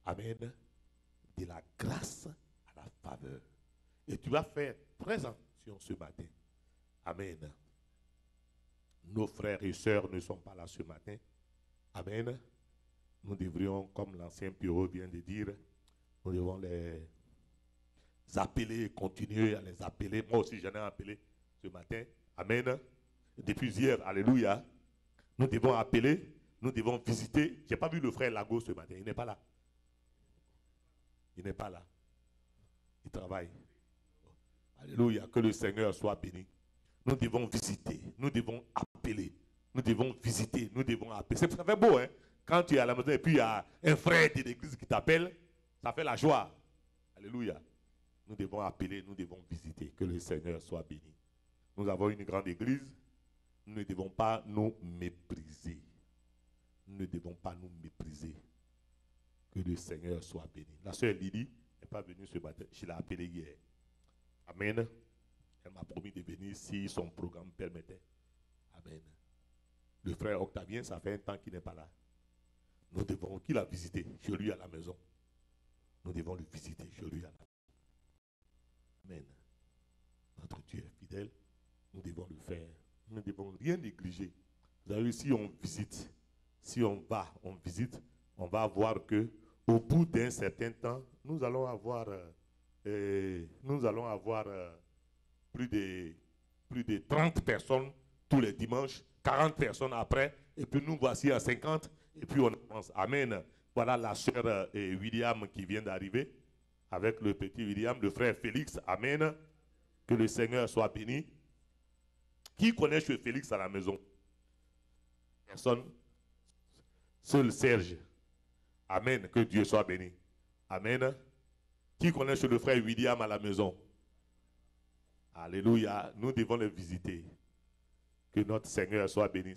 Amen. De la grâce à la faveur. Et tu vas faire très attention ce matin. Amen. Nos frères et sœurs ne sont pas là ce matin. Amen. Nous devrions, comme l'ancien Pierrot vient de dire, nous devons les appeler, continuer à les appeler. Moi aussi, j'en ai appelé ce matin. Amen. Depuis hier, alléluia. Nous devons appeler, nous devons visiter. Je n'ai pas vu le frère Lago ce matin. Il n'est pas là. Il n'est pas là. Il travaille. Alléluia. Que le Seigneur soit béni. Nous devons visiter. Nous devons appeler. Nous devons visiter. Nous devons appeler. Ça fait beau, hein? Quand tu es à la maison et puis il y a un frère de l'église qui t'appelle, ça fait la joie. Alléluia. Nous devons appeler, nous devons visiter. Que le Seigneur soit béni. Nous avons une grande église. Nous ne devons pas nous mépriser. Nous ne devons pas nous mépriser. Que le Seigneur soit béni. La sœur Lydie n'est pas venue ce matin. Je l'ai appelée hier. Amen. Elle m'a promis de venir si son programme permettait. Amen. Le frère Octavien, ça fait un temps qu'il n'est pas là. Nous devons qu'il a visité chez lui à la maison. Nous devons le visiter chez lui à la maison. Amen. Notre Dieu est fidèle. Nous devons le faire. Nous ne devons rien négliger. Vous avez vu, si on visite, si on va, on visite, on va voir que au bout d'un certain temps, nous allons avoir plus de 30 personnes tous les dimanches, 40 personnes après, et puis nous voici à 50, et puis on avance. Amen. Voilà la sœur William qui vient d'arriver, avec le petit William, le frère Félix. Amen. Que le Seigneur soit béni. Qui connaît chez Félix à la maison? Personne. Seul Serge. Amen. Que Dieu soit béni. Amen. Qui connaît chez le frère William à la maison? Alléluia. Nous devons les visiter. Que notre Seigneur soit béni.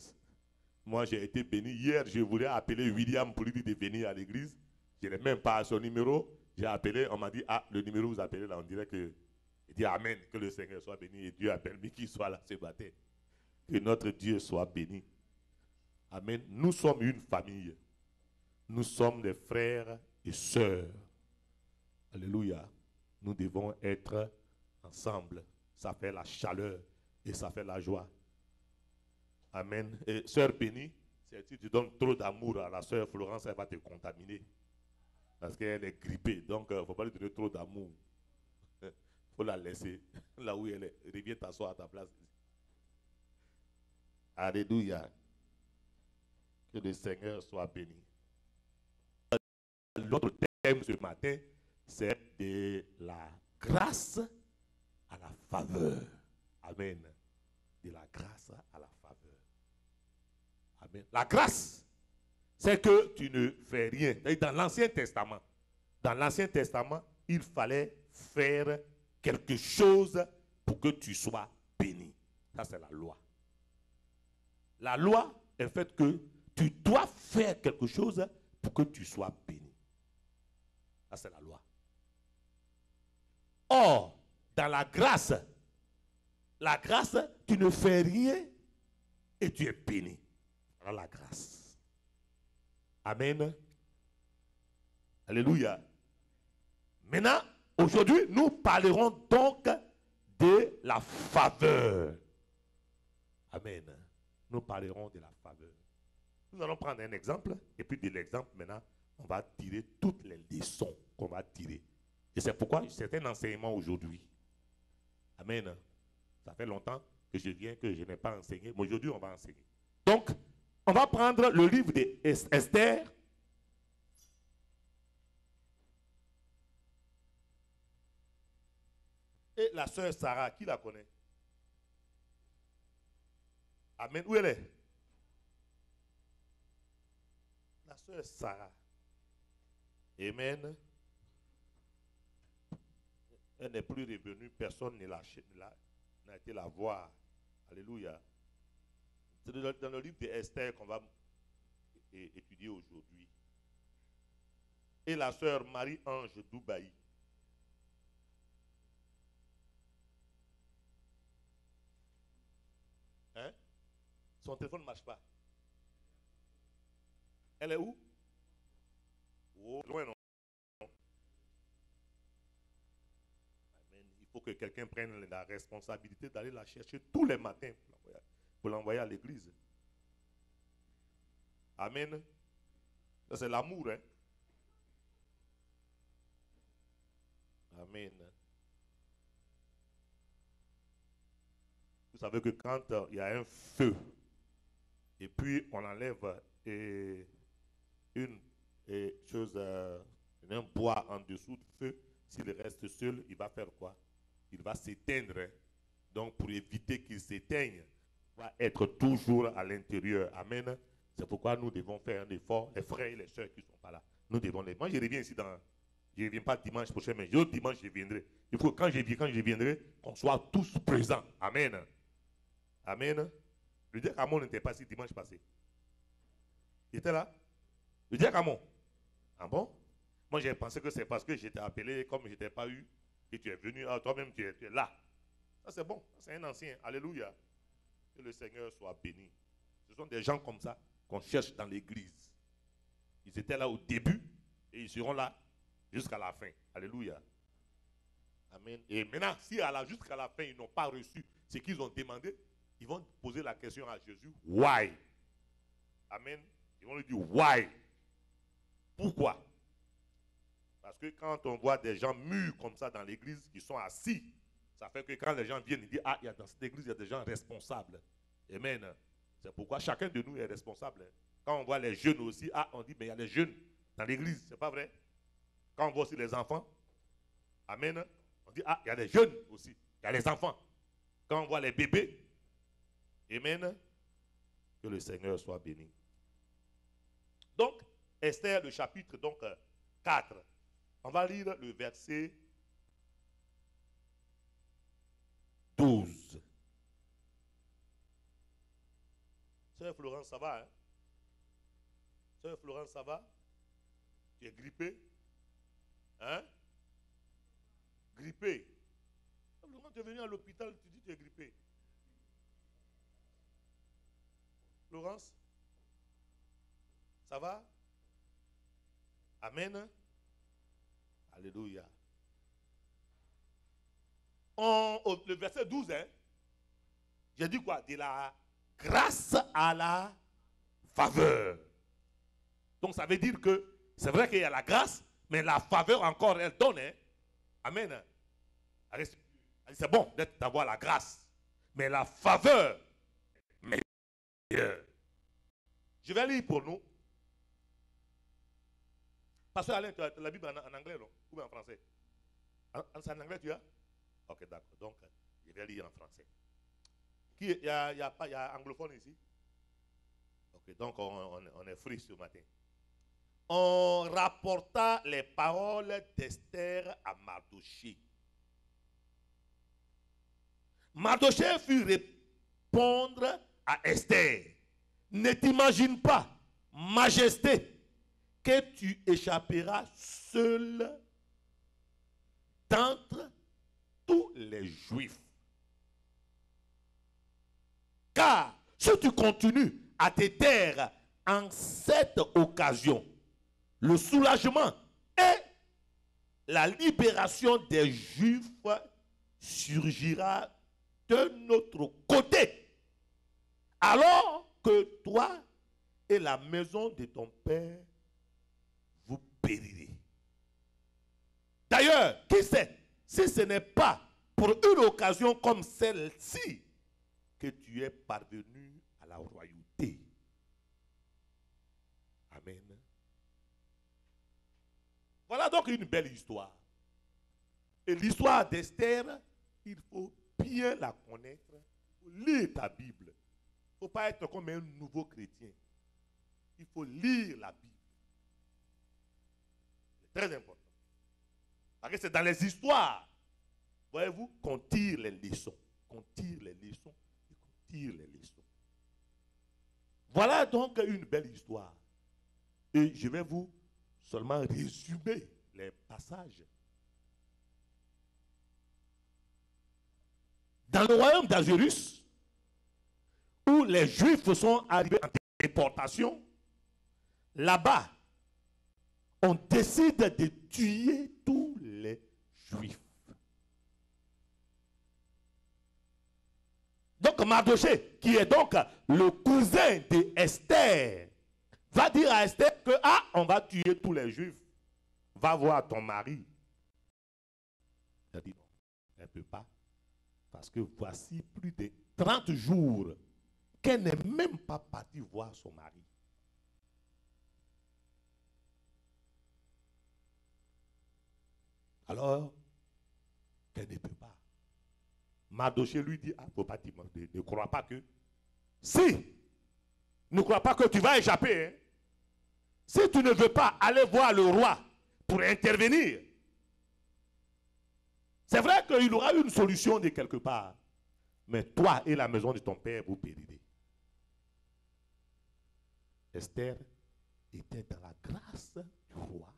Moi, j'ai été béni. Hier, je voulais appeler William pour lui dire de venir à l'église. Je n'ai même pas son numéro. J'ai appelé. On m'a dit, ah, le numéro vous appelez là. On dirait que... Il dit Amen. Que le Seigneur soit béni. Et Dieu a permis qu'il soit là ce matin. Que notre Dieu soit béni. Amen. Nous sommes une famille. Nous sommes des frères et sœurs. Alléluia. Nous devons être ensemble. Ça fait la chaleur et ça fait la joie. Amen. Et sœur bénie, si tu donnes trop d'amour à la sœur Florence, elle va te contaminer. Parce qu'elle est grippée. Donc, il ne faut pas lui donner trop d'amour. Il faut la laisser là où elle est. Reviens t'asseoir à ta place. Alléluia. Que le Seigneur soit béni. L'autre thème ce matin, c'est de la grâce à la faveur. Amen. De la grâce à la faveur. Amen. La grâce, c'est que tu ne fais rien. Dans l'Ancien Testament, il fallait faire quelque chose pour que tu sois béni. Ça, c'est la loi. La loi est faite que tu dois faire quelque chose pour que tu sois béni. Ça, c'est la loi. Or, dans la grâce, tu ne fais rien et tu es béni. Voilà la grâce. Amen. Alléluia. Maintenant, aujourd'hui, nous parlerons donc de la faveur. Amen. Nous parlerons de la faveur. Nous allons prendre un exemple, et puis de l'exemple, maintenant, on va tirer toutes les leçons qu'on va tirer. Et c'est pourquoi c'est un enseignement aujourd'hui. Amen. Ça fait longtemps que je viens, que je n'ai pas enseigné, mais aujourd'hui, on va enseigner. Donc, on va prendre le livre d'Esther. Et la sœur Sarah, qui la connaît? Amen. Où elle est? La sœur Sarah. Amen. Elle n'est plus revenue. Personne n'a été la voir. Alléluia. C'est dans le livre d'Esther qu'on va étudier aujourd'hui. Et la sœur Marie-Ange Doubaï. Hein? Son téléphone ne marche pas. Elle est où? Oh, loin, non? que quelqu'un prenne la responsabilité d'aller la chercher tous les matins pour l'envoyer à l'église. Amen. Ça, c'est l'amour, hein. Amen. Vous savez que quand il y a un feu, et puis on enlève une chose, un bois en dessous du feu, s'il reste seul, il va faire quoi? Il va s'éteindre. Hein. Donc pour éviter qu'il s'éteigne, il va être toujours à l'intérieur. Amen. C'est pourquoi nous devons faire un effort, les frères et les sœurs qui ne sont pas là. Nous devons les... Moi je reviens ici dans... Je ne reviens pas dimanche prochain, mais l'autre dimanche je viendrai. Il faut que quand je viendrai, qu'on soit tous présents. Amen. Amen. Le diacamon n'était pas ici dimanche passé. Il était là? Le diacamon. Ah bon? Moi j'ai pensé que c'est parce que j'étais appelé, comme je n'étais pas eu, que tu es venu. Ah, toi-même tu es là. Ça c'est bon. C'est un ancien. Alléluia. Que le Seigneur soit béni. Ce sont des gens comme ça qu'on cherche dans l'église. Ils étaient là au début et ils seront là jusqu'à la fin. Alléluia. Amen. Et maintenant, si jusqu'à la fin, ils n'ont pas reçu ce qu'ils ont demandé, ils vont poser la question à Jésus. Why? Amen. Ils vont lui dire why? Pourquoi? Parce que quand on voit des gens mûrs comme ça dans l'église qui sont assis, ça fait que quand les gens viennent, ils disent, ah, dans cette église, il y a des gens responsables. Amen. C'est pourquoi chacun de nous est responsable. Quand on voit les jeunes aussi, ah, on dit, mais il y a les jeunes dans l'église, c'est pas vrai? Quand on voit aussi les enfants, amen, on dit, ah, il y a des jeunes aussi, il y a les enfants. Quand on voit les bébés, amen, que le Seigneur soit béni. Donc, Esther, le chapitre 4, on va lire le verset 12. Sœur Florence, ça va, hein? Sœur Florence, ça va? Tu es grippée? Hein? Grippée. Quand tu es venu à l'hôpital, tu dis que tu es grippée. Florence? Ça va? Amen. Alléluia. Le verset 12, hein? J'ai dit quoi? De la grâce à la faveur. Donc ça veut dire que c'est vrai qu'il y a la grâce, mais la faveur encore, elle donne. Hein? Amen. C'est bon d'avoir la grâce, mais la faveur, meilleure. Je vais lire pour nous. Pasteur Alain, tu as la Bible en anglais, non? Ou en français? C'est en anglais, tu as? Ok, d'accord. Donc, je vais lire en français. Il y a anglophone ici? Ok, donc on est free ce matin. On rapporta les paroles d'Esther à Mardochée. Mardochée fit répondre à Esther. Ne t'imagine pas, majesté, que tu échapperas seul d'entre tous les Juifs. Car si tu continues à te taire en cette occasion, le soulagement et la libération des Juifs surgira de notre côté, alors que toi et la maison de ton père vous périrez. D'ailleurs, qui sait, si ce n'est pas pour une occasion comme celle-ci que tu es parvenu à la royauté. Amen. Voilà donc une belle histoire. Et l'histoire d'Esther, il faut bien la connaître. Il faut lire ta Bible. Il ne faut pas être comme un nouveau chrétien. Il faut lire la Bible. C'est très important. Parce que c'est dans les histoires, voyez-vous, qu'on tire les leçons. Qu'on tire les leçons et qu'on tire les leçons. Voilà donc une belle histoire. Et je vais vous seulement résumer les passages. Dans le royaume d'Azurus, où les Juifs sont arrivés en déportation, là-bas, on décide de tuer tous les Juifs. Donc Mardoché, qui est donc le cousin d'Esther, va dire à Esther que on va tuer tous les Juifs. Va voir ton mari. Elle dit non, elle ne peut pas. Parce que voici plus de 30 jours qu'elle n'est même pas partie voir son mari. Alors, qu'elle ne peut pas. Mardoché lui dit, faut pas ne crois pas que... Si, ne crois pas que tu vas échapper. Hein. Si tu ne veux pas aller voir le roi pour intervenir, c'est vrai qu'il aura une solution de quelque part. Mais toi et la maison de ton père, vous périrez. Esther était dans la grâce du roi.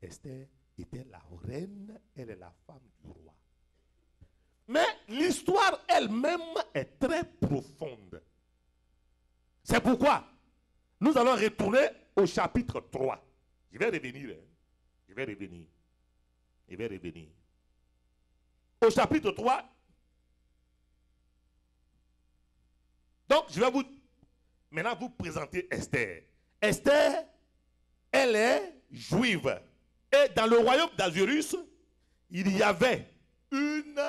Esther était la reine, elle est la femme du roi. Mais l'histoire elle-même est très profonde. C'est pourquoi nous allons retourner au chapitre 3. Je vais revenir. Hein. Je vais revenir. Au chapitre 3. Donc, je vais maintenant vous présenter Esther. Esther, elle est juive. Et dans le royaume d'Azurus, il y avait une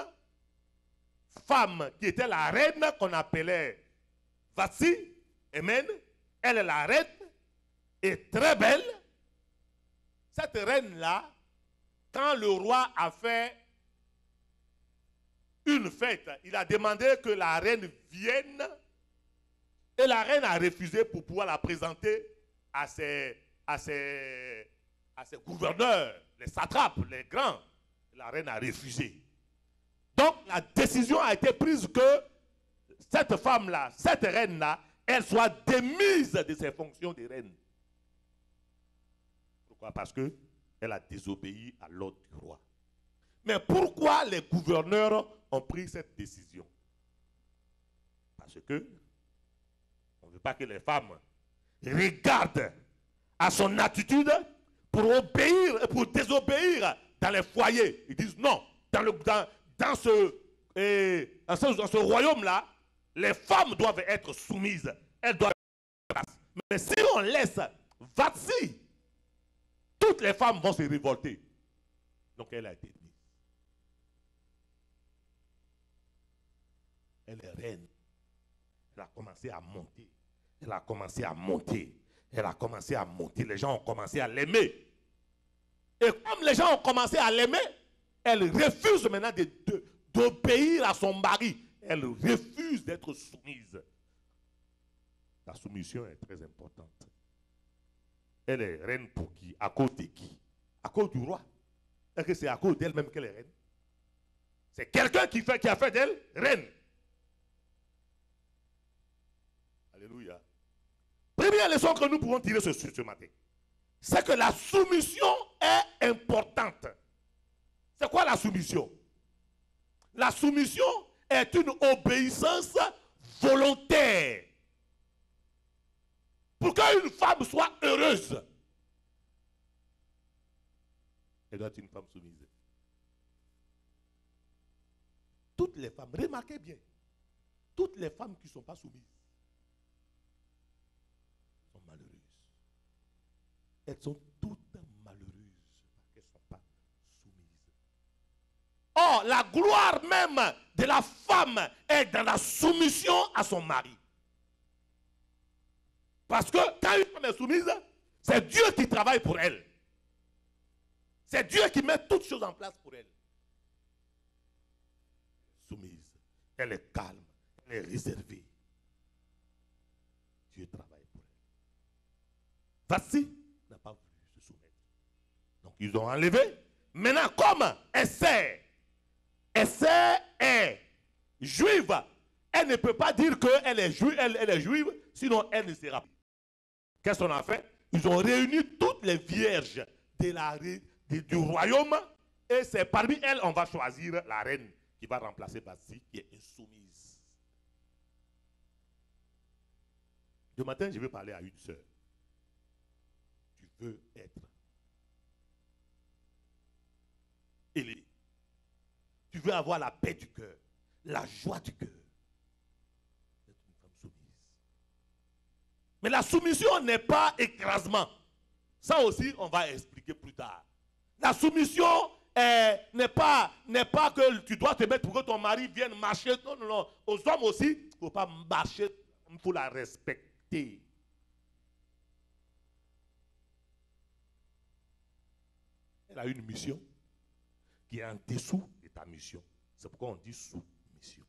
femme qui était la reine qu'on appelait Vasti. Amen. Elle est la reine et très belle. Cette reine-là, quand le roi a fait une fête, il a demandé que la reine vienne et la reine a refusé pour pouvoir la présenter à ses gouverneurs, les satrapes, les grands. La reine a refusé. Donc la décision a été prise que cette femme-là, cette reine-là, elle soit démise de ses fonctions de reine. Pourquoi? Parce qu'elle a désobéi à l'ordre du roi. Mais pourquoi les gouverneurs ont pris cette décision? Parce que on ne veut pas que les femmes regardent à son attitude pour obéir et pour désobéir dans les foyers. Ils disent non, dans ce royaume-là, les femmes doivent être soumises. Elles doivent être. Mais si on laisse Vasti, toutes les femmes vont se révolter. Donc elle a été mise. Elle est reine. Elle a commencé à monter. Elle a commencé à monter. Elle a commencé à monter. Les gens ont commencé à l'aimer. Et comme les gens ont commencé à l'aimer, elle refuse maintenant d'obéir à son mari. Elle refuse d'être soumise. La soumission est très importante. Elle est reine pour qui? À cause de qui? À cause du roi. Est-ce que c'est à cause d'elle-même qu'elle est reine? C'est quelqu'un qui a fait d'elle reine. Alléluia. Première leçon que nous pouvons tirer ce matin, c'est que la soumission est importante. C'est quoi la soumission? La soumission est une obéissance volontaire. Pour qu'une femme soit heureuse, elle doit être une femme soumise. Toutes les femmes, remarquez bien, toutes les femmes qui ne sont pas soumises sont malheureuses. Elles sont toutes malheureuses parce qu'elles ne sont pas soumises. Or, la gloire même de la femme est dans la soumission à son mari. Parce que quand une femme est soumise, c'est Dieu qui travaille pour elle. C'est Dieu qui met toutes choses en place pour elle. Soumise. Elle est calme. Elle est réservée. Dieu travaille pour elle. Vasti n'a pas voulu se soumettre. Donc ils ont enlevé. Maintenant, comme Esther est juive, elle ne peut pas dire qu'elle est juive, sinon elle ne sera pas. Qu'est-ce qu'on a fait? Ils ont réuni toutes les vierges du royaume et c'est parmi elles on va choisir la reine qui va remplacer Vasti, qui est insoumise. Ce matin, je vais parler à une sœur. Tu veux être élevé. Tu veux avoir la paix du cœur, la joie du cœur. Mais la soumission n'est pas écrasement. Ça aussi, on va expliquer plus tard. La soumission n'est pas que tu dois te mettre pour que ton mari vienne marcher. Non, non, non. Aux hommes aussi, il ne faut pas marcher, il faut la respecter. Elle a une mission qui est en dessous de ta mission. C'est pourquoi on dit sous-mission.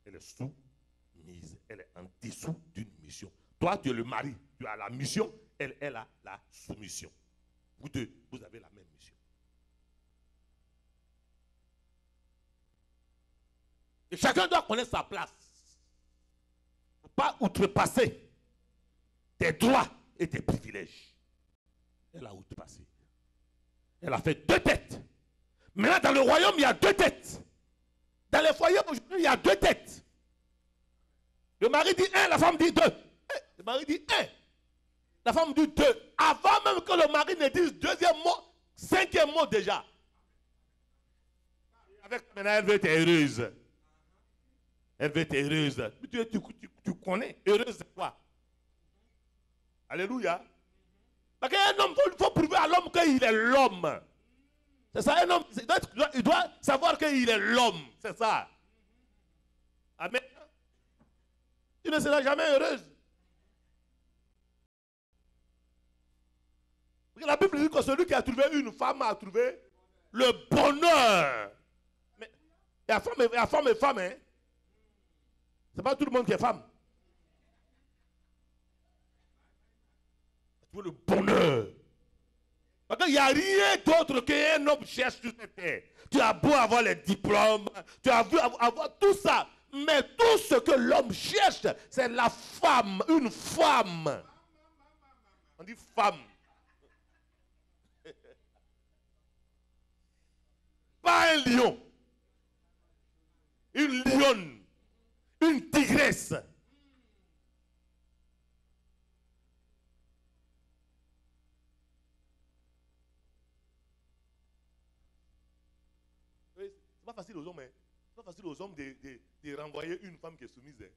Elle est soumise. Elle est en dessous d'une mission. Toi, tu es le mari. Tu as la mission. Elle a la soumission. Vous deux, vous avez la même mission. Et chacun doit connaître sa place. Il ne faut pas outrepasser tes droits et tes privilèges. Elle a outrepassé. Elle a fait 2 têtes. Maintenant, dans le royaume, il y a 2 têtes. Dans les foyers, aujourd'hui, il y a 2 têtes. Le mari dit 1, la femme dit 2. Le mari dit 1. La femme dit 2. Avant même que le mari ne dise 2e mot, 5e mot déjà. Avec maintenant, elle veut être heureuse. Elle veut être heureuse. Tu connais. Heureuse, c'est quoi? Alléluia. Parce qu'un homme, il faut prouver à l'homme qu'il est l'homme. C'est ça, un homme, il doit savoir qu'il est l'homme. C'est ça. Amen. Tu ne seras jamais heureuse. Parce que la Bible dit que celui qui a trouvé une femme a trouvé le bonheur. Mais la femme est femme, hein. C'est pas tout le monde qui est femme. Tu veux le bonheur. Parce qu'il n'y a rien d'autre qu'un homme cherche sur cette terre. Tu as beau avoir les diplômes, tu as beau avoir tout ça. Mais tout ce que l'homme cherche, c'est la femme, une femme. On dit femme. Pas un lion. Une lionne. Une tigresse. C'est pas facile aux hommes, hein. C'est pas facile aux hommes de renvoyer une femme qui est soumise. Hein.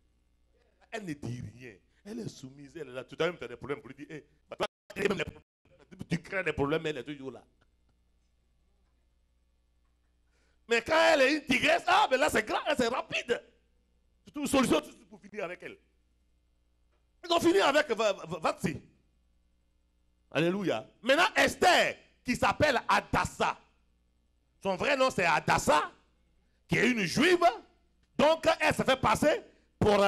Elle ne dit rien. Elle est soumise. Elle est là. Tout à l'heure, tu as des problèmes pour lui dire, hey, tu crées des problèmes, elle est toujours là. Mais quand elle est une tigresse, ah, mais là c'est grand, c'est rapide. C'est une solution pour finir avec elle. Ils ont fini avec Vatsi. Alléluia. Maintenant, Esther, qui s'appelle Adassa. Son vrai nom c'est Adassa, qui est une juive. Donc, elle se fait passer pour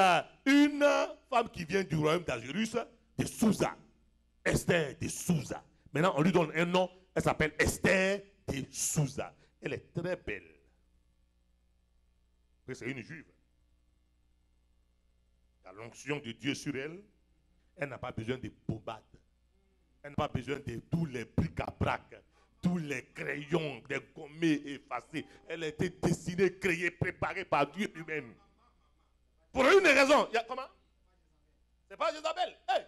une femme qui vient du royaume d'Azurus, de Sousa. Esther de Sousa. Maintenant, on lui donne un nom. Elle s'appelle Esther de Sousa. Elle est très belle. C'est une juive. Il y a l'onction de Dieu sur elle. Elle n'a pas besoin de bombades. Elle n'a pas besoin de tous les bric-à-brac, tous les crayons, des gommés effacés. Elle a été dessinée, créée, préparée par Dieu lui-même. Pour une raison. Comment? C'est pas Jézabel. Hey.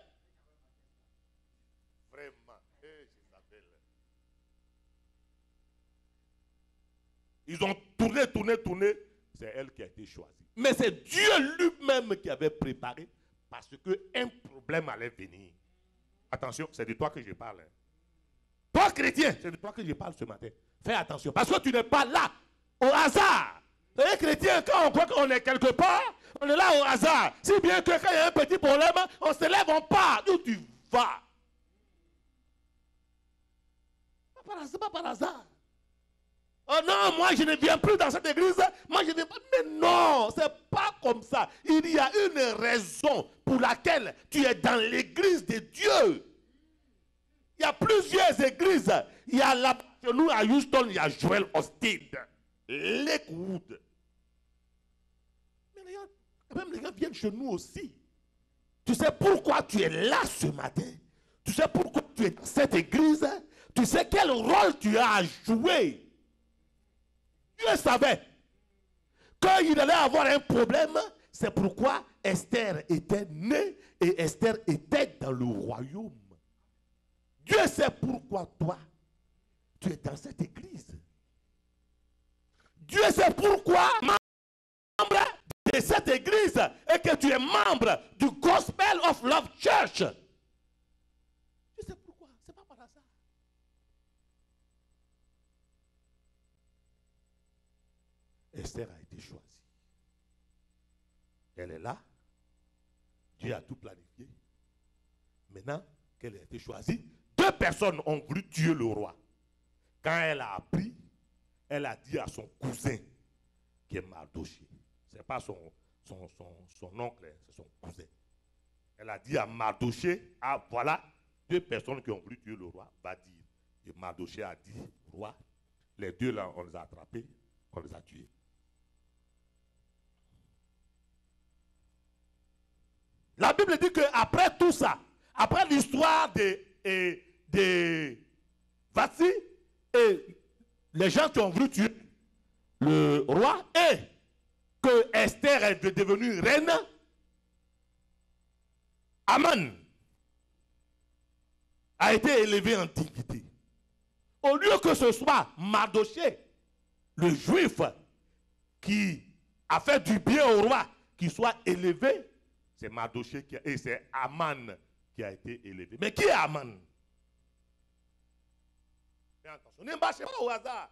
Vraiment. Hey, Jézabel. Ils ont tourné. C'est elle qui a été choisie. Mais c'est Dieu lui-même qui avait préparé parce qu'un problème allait venir. Attention, c'est de toi que je parle. Hein. Toi, chrétien, c'est de toi que je parle ce matin. Fais attention, parce que tu n'es pas là au hasard. Les chrétiens, quand on croit qu'on est quelque part, on est là au hasard. Si bien que quand il y a un petit problème, on se lève, on part. D'où tu vas? C'est pas par hasard. Oh non, moi je ne viens plus dans cette église. Moi je ne viens pas. Mais non, c'est pas comme ça. Il y a une raison pour laquelle tu es dans l'église de Dieu. Il y a plusieurs églises. Il y a là, chez nous à Houston, il y a Joel Austin, Lakewood. Mais regarde, même les gars viennent chez nous aussi. Tu sais pourquoi tu es là ce matin? Tu sais pourquoi tu es dans cette église? Tu sais quel rôle tu as à jouer? Dieu savait qu'il allait avoir un problème. C'est pourquoi Esther était née et Esther était dans le royaume. Dieu sait pourquoi toi, tu es dans cette église. Dieu sait pourquoi membre de cette église et que tu es membre du Gospel of Love Church. Tu sais pourquoi? Ce n'est pas par hasard. Esther a été choisie. Elle est là. Dieu a tout planifié. Maintenant qu'elle a été choisie, 2 personnes ont voulu tuer le roi. Quand elle a appris, elle a dit à son cousin, qui est Mardoché. Ce n'est pas son oncle, c'est son cousin. Elle a dit à Mardoché, ah voilà, 2 personnes qui ont voulu tuer le roi, va dire. Et Mardoché a dit, roi, les 2 là, on les a attrapés, on les a tués. La Bible dit qu'après tout ça, après l'histoire de Vasti et les gens qui ont voulu tuer le roi et que Esther est devenue reine, Aman a été élevé en dignité. Au lieu que ce soit Mardoché, le juif, qui a fait du bien au roi, qui soit élevé, c'est Mardoché et c'est Aman qui a été élevé. Mais qui est Aman? Fais attention, ne marche pas au hasard.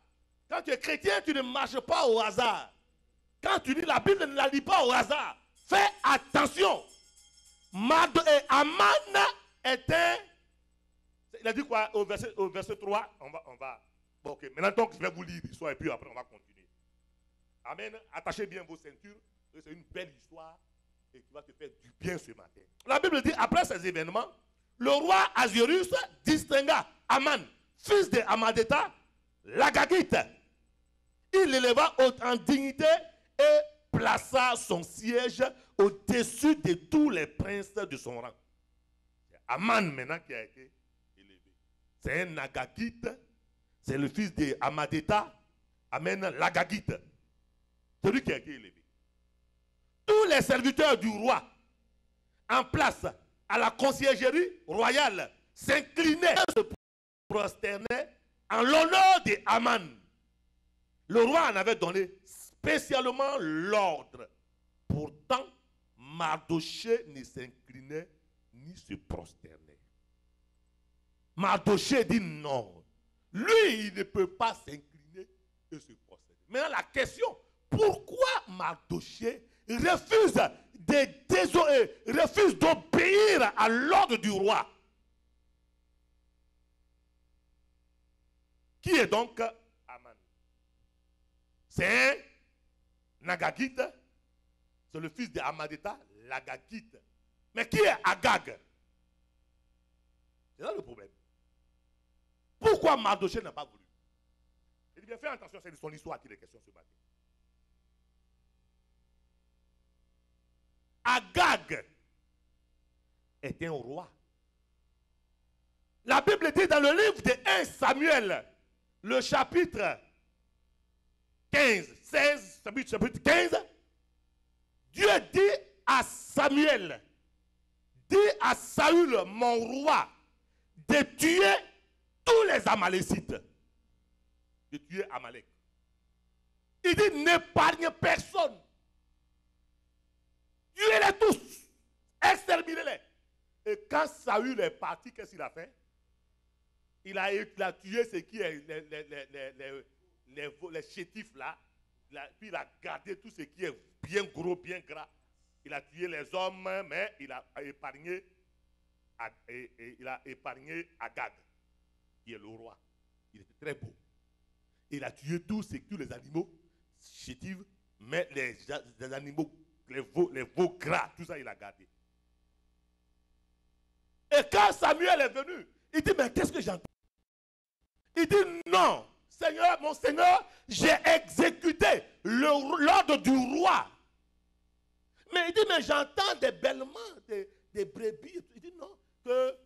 Quand tu es chrétien, tu ne marches pas au hasard. Quand tu lis la Bible, ne la lis pas au hasard. Fais attention. Aman était... Il a dit quoi au verset 3? On va. Bon, ok. Maintenant, donc, je vais vous lire l'histoire et puis après, on va continuer. Amen. Attachez bien vos ceintures. C'est une belle histoire et qui va te faire du bien ce matin. La Bible dit, après ces événements, le roi Assuérus distingua Aman, fils de Hammedata, l'Agagite. Il l'éleva en dignité et plaça son siège au-dessus de tous les princes de son rang. C'est Aman maintenant qui a été élevé. C'est un Agagite, c'est le fils de Hammedata, Amen, l'Agagite. C'est lui qui a été élevé. Tous les serviteurs du roi en place à la conciergerie royale s'inclinaient et se prosternaient en l'honneur de Aman. Le roi en avait donné spécialement l'ordre. Pourtant, Mardoché ne s'inclinait ni se prosternait. Mardoché dit non. Lui, il ne peut pas s'incliner et se prosterner. Maintenant, la question, pourquoi Mardoché refuse d'obéir à l'ordre du roi? Qui est donc Aman? C'est un Agagite, c'est le fils de Hammedata, l'Agagite. Mais qui est Agag? C'est là le problème. Pourquoi Mardoché n'a pas voulu? Il dit bien, fais attention, c'est de son histoire qu'il est question ce matin. Agag était un roi. La Bible dit dans le livre de 1 Samuel, le chapitre 16, chapitre 15, Dieu dit à Samuel, dit à Saül, mon roi, de tuer tous les Amalécites. De tuer Amalek. Il dit, n'épargne personne. Tuez-les tous. Exterminez-les. Et quand Saül est parti, qu'est-ce qu'il a fait? Il a tué ce qui est les chétifs là. Puis il a gardé tout ce qui est bien gros, bien gras. Il a tué les hommes, mais il a épargné Agag, qui est le roi. Il était très beau. Il a tué tous les animaux chétifs, mais les animaux, les veaux gras, tout ça il a gardé. Et quand Samuel est venu, il dit, mais qu'est-ce que j'entends? Il dit, non, Seigneur, mon Seigneur, j'ai exécuté l'ordre du roi. Mais il dit, mais j'entends des bêlements, des brebis. Il dit, non, que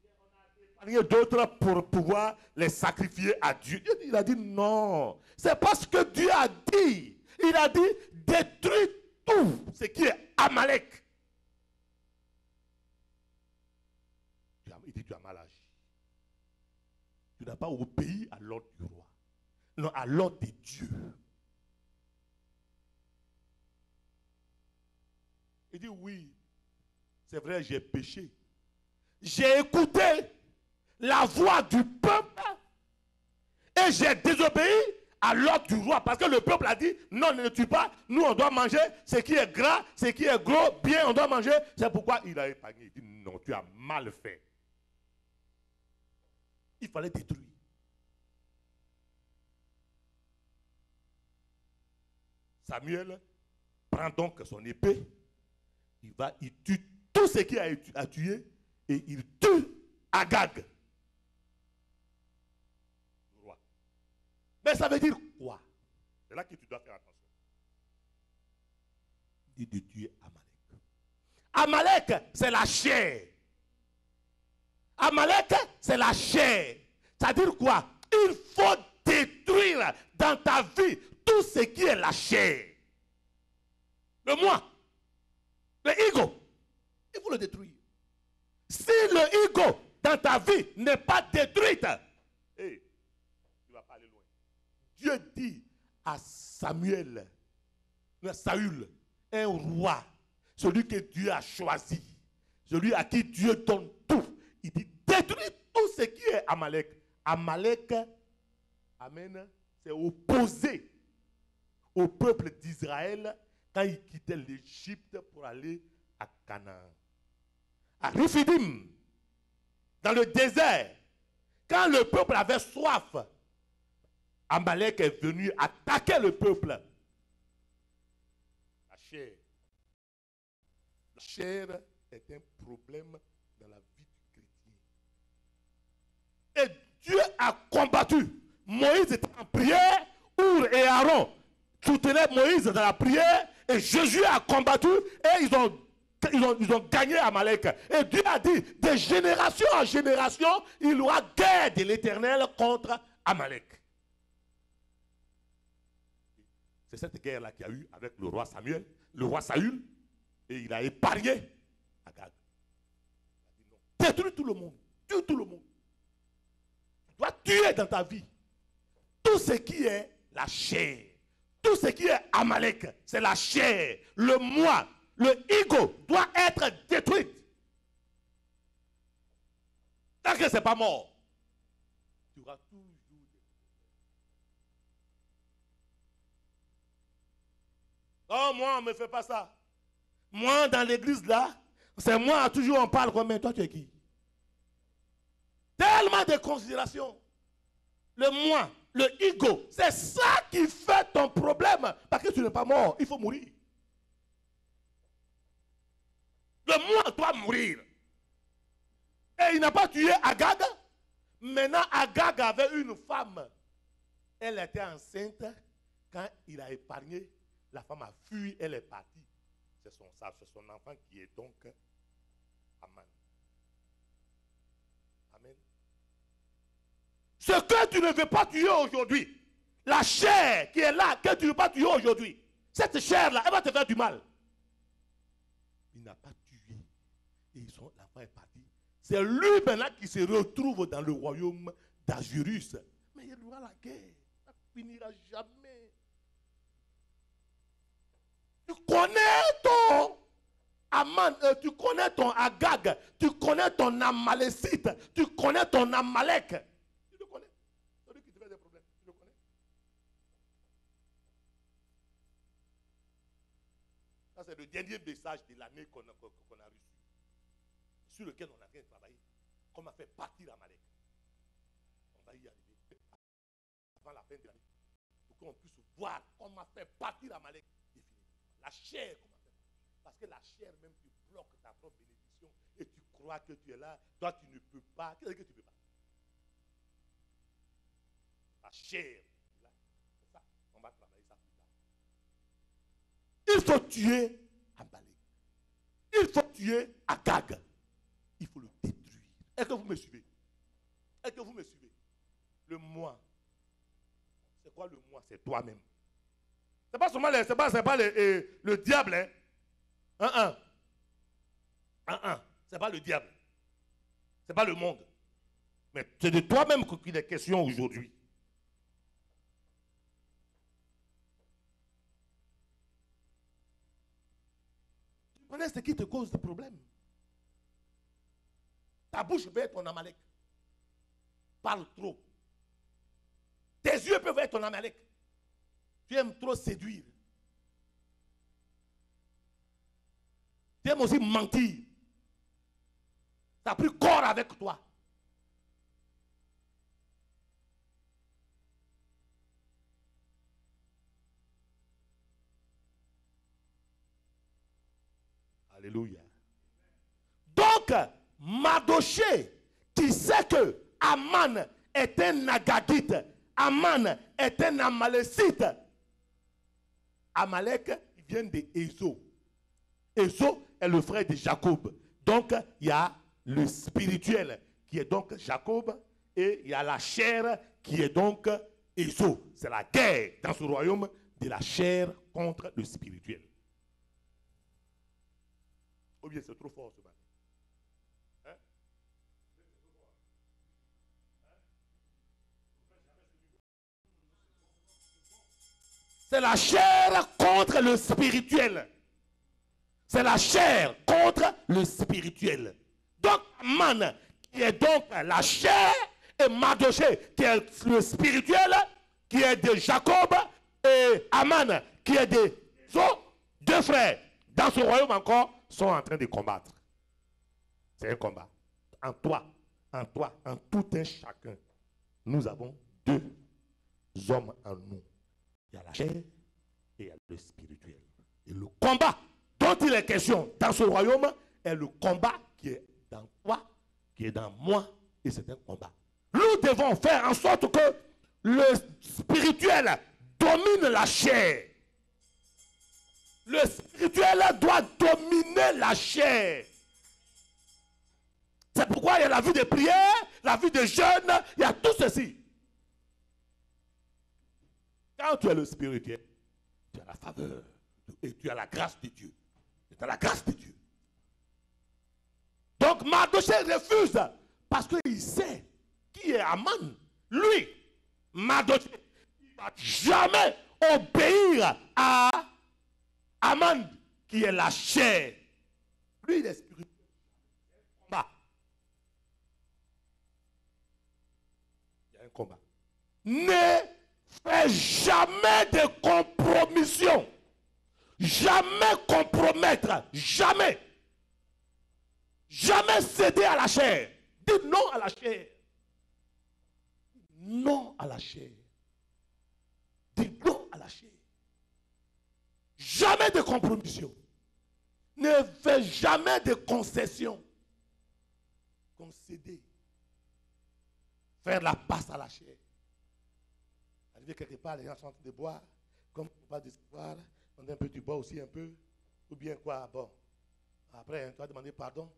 on a épargné d'autres pour pouvoir les sacrifier à Dieu. Il a dit, non, c'est parce que Dieu a dit. Il a dit, détruis tout ce qui est Amalek. Il dit, tu as mal agi. Tu n'as pas obéi à l'ordre du roi. Non, à l'ordre de Dieu. Il dit oui, c'est vrai, j'ai péché. J'ai écouté la voix du peuple et j'ai désobéi à l'ordre du roi. Parce que le peuple a dit, non, ne tue pas. Nous, on doit manger ce qui est gras, ce qui est gros, bien, on doit manger. C'est pourquoi il a épargné. Il dit, non, tu as mal fait. Il fallait détruire. Samuel prend donc son épée. Il tue tout ce qui a tué et il tue Agag. Roi. Mais ça veut dire quoi? C'est là que tu dois faire attention. Il dit de tuer Amalek. Amalek, c'est la chair. Amalek, c'est la chair. C'est-à-dire quoi? Il faut détruire dans ta vie tout ce qui est la chair. Le moi, le ego, il faut le détruire. Si le ego dans ta vie n'est pas détruit, hey, tu ne vas pas aller loin. Dieu dit à Saül, un roi, celui que Dieu a choisi, celui à qui Dieu donne tout, il dit détruis tout ce qui est Amalek. Amalek, amen, c'est opposé au peuple d'Israël quand il quittait l'Égypte pour aller à Canaan. À Riphidim, dans le désert, quand le peuple avait soif, Amalek est venu attaquer le peuple. La chair. La chair est un problème dans la vie du chrétien. Et Dieu a combattu. Moïse était en prière, Our et Aaron soutenaient Moïse dans la prière, et Jésus a combattu, et ils ont gagné Amalek. Et Dieu a dit, de génération en génération, il y aura guerre de l'Éternel contre Amalek. C'est cette guerre-là qu'il y a eu avec le roi Samuel, le roi Saül, et il a épargné Agag. Il a dit non, détruis tout le monde, tue tout le monde. Tu dois tuer dans ta vie tout ce qui est la chair. Tout ce qui est Amalek, c'est la chair, le moi, le ego doit être détruit. Tant que ce n'est pas mort, tu auras toujours des problèmes. Oh, moi, on ne me fait pas ça. Moi, dans l'église là, c'est moi, toujours on parle comme, mais toi, tu es qui? Tellement de considération. Le moi, le ego, c'est ça qui fait ton problème. Parce que tu n'es pas mort, il faut mourir. Le moi doit mourir. Et il n'a pas tué Agag. Maintenant, Agag avait une femme. Elle était enceinte. Quand il a épargné, la femme a fui, elle est partie. C'est son enfant qui est donc Aman. Amen. Ce que tu ne veux pas tuer aujourd'hui, la chair qui est là, que tu ne veux pas tuer aujourd'hui, cette chair-là, elle va te faire du mal. Il n'a pas tué. Et l'enfant est parti. C'est lui maintenant qui se retrouve dans le royaume d'Azurus. Mais il y aura la guerre. Ça ne finira jamais. Tu connais ton Aman, tu connais ton Agag, tu connais ton Amalécite, tu connais ton Amalek. Tu le connais. Celui qui te fait des problèmes, tu le connais. Ça, c'est le dernier message de l'année qu'on a reçu, sur lequel on a bien travaillé. Comment faire partir Amalek. On va y arriver avant la fin de l'année, pour qu'on puisse voir comment faire partir Amalek définitivement. La chair, comment faire. Parce que la chair même, tu bloques ta propre bénédiction et tu crois que tu es là. Toi, tu ne peux pas. Qu'est-ce que tu ne peux pas? La chair. C'est ça. On va travailler ça plus tard. Il faut tuer Amalek. Il faut tuer Agag. Il faut le détruire. Est-ce que vous me suivez? Est-ce que vous me suivez? Le moi. C'est quoi le moi? C'est toi-même. C'est pas seulement le diable. Hein? C'est pas le diable. C'est pas le monde. Mais c'est de toi-même qu'il est question aujourd'hui. connais ce qui te cause des problèmes. Ta bouche peut être ton Amalek. Parle trop. Tes yeux peuvent être ton Amalek. Tu aimes trop séduire. Tu aimes aussi mentir. Ça a pris corps avec toi. Alléluia. Donc, Mardochée, qui sait que Aman est un Agagite, Aman est un Amalécite. Amalek vient de Ésaü. Ésaü est le frère de Jacob. Donc, il y a le spirituel qui est donc Jacob et il y a la chair qui est donc Ésaü. C'est la guerre dans ce royaume de la chair contre le spirituel. Ou bien c'est trop fort ce matin. Hein? C'est la chair contre le spirituel. C'est la chair contre le spirituel. Donc, Man, qui est donc la chair, et Mardochée, qui est le spirituel, qui est de Jacob, et Aman, qui est de deux frères, dans ce royaume encore, sont en train de combattre. C'est un combat. En toi, en tout un chacun, nous avons deux hommes en nous. Il y a la chair et il y a le spirituel. Et le combat dont il est question dans ce royaume est le combat qui est dans toi, qui est dans moi, et c'est un combat. Nous devons faire en sorte que le spirituel domine la chair. Le spirituel doit dominer la chair. C'est pourquoi il y a la vie de prière, la vie de jeûne, il y a tout ceci. Quand tu es le spirituel, tu as la faveur et tu as la grâce de Dieu. Tu as la grâce de Dieu. Donc Mardochée refuse parce qu'il sait qui est Aman. Lui, Mardochée, il ne va jamais obéir à Aman qui est la chair. Lui, il est spirituel. Il y a un combat. Ne fais jamais de compromission. Jamais compromettre. Jamais. Jamais céder à la chair. Dis non à la chair. Non à la chair. Dis non à la chair. Jamais de compromission. Ne fais jamais de concession. Concéder. Faire la passe à la chair. Arriver quelque part, les gens sont en train de boire. Comme tu pas de boire, on un peu, tu bois aussi un peu. Ou bien quoi, bon. Après, tu vas demander pardon.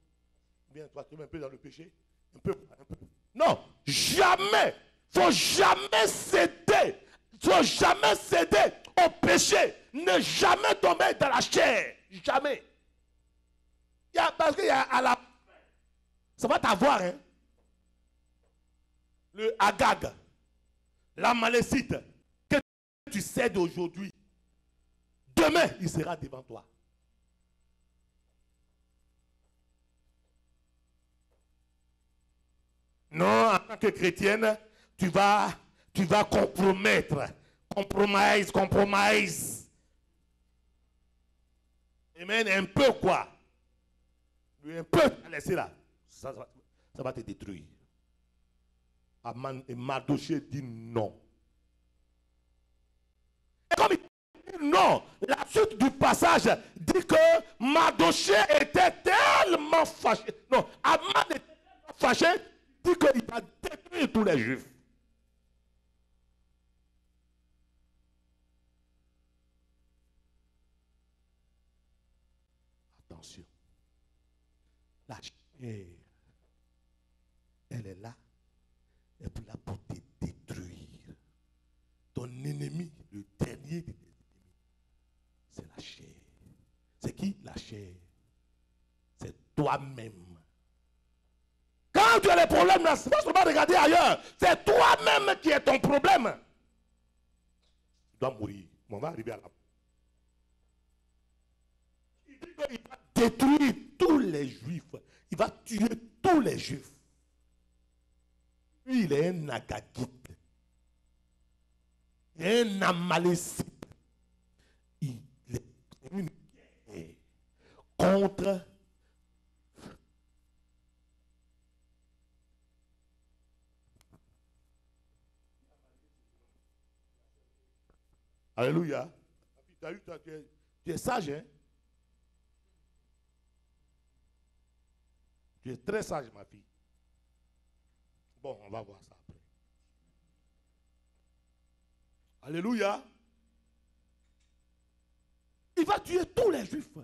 Ou bien toi, tu es un peu dans le péché. Un peu, un peu. Non, jamais. Il ne faut jamais céder. Il ne faut jamais céder au péché. Ne jamais tomber dans la chair. Jamais. Parce qu'il y a à la... Ça va t'avoir, hein. Le Agag, l'Amalécite, que tu cèdes aujourd'hui, demain, il sera devant toi. Non, en tant que chrétienne, tu vas compromettre. Compromise. Amen, un peu quoi. Un peu, laissez là. Ça va te détruire. Et Mardochée dit non. Et comme il dit non, la suite du passage dit que Mardochée était tellement fâché. Non, Aman était tellement fâché, dit qu'il va détruire tous les Juifs. Attention. La chair, elle est là. Et puis là pour te détruire. Ton ennemi, le dernier de tes ennemis, c'est la chair. C'est qui la chair? C'est toi-même. Quand tu as les problèmes là, c'est pas seulement regarder ailleurs. C'est toi-même qui est ton problème. Tu dois mourir. On va arriver à la... Il dit qu'il va détruire tous les juifs. Il va tuer tous les juifs. Lui, il est un Agagite. Il est un Amalécite. Il est une guerre contre Alléluia. Tu es sage, hein? Tu es très sage, ma fille. Bon, on va voir ça après. Alléluia. Il va tuer tous les juifs.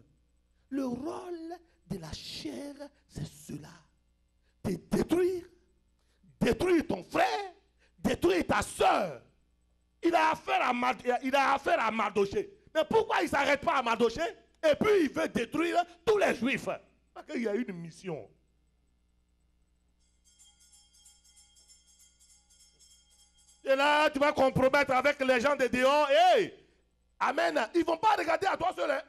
Le rôle de la chair, c'est cela. De détruire. Détruire ton frère. Détruire ta soeur. Il a affaire à Mardoché. Mais pourquoi il ne s'arrête pas à Mardoché? Et puis il veut détruire tous les juifs. Parce qu'il y a une mission. Et là, tu vas compromettre avec les gens de dehors. Hey, amen. Ils ne vont pas regarder à toi seul. Hein.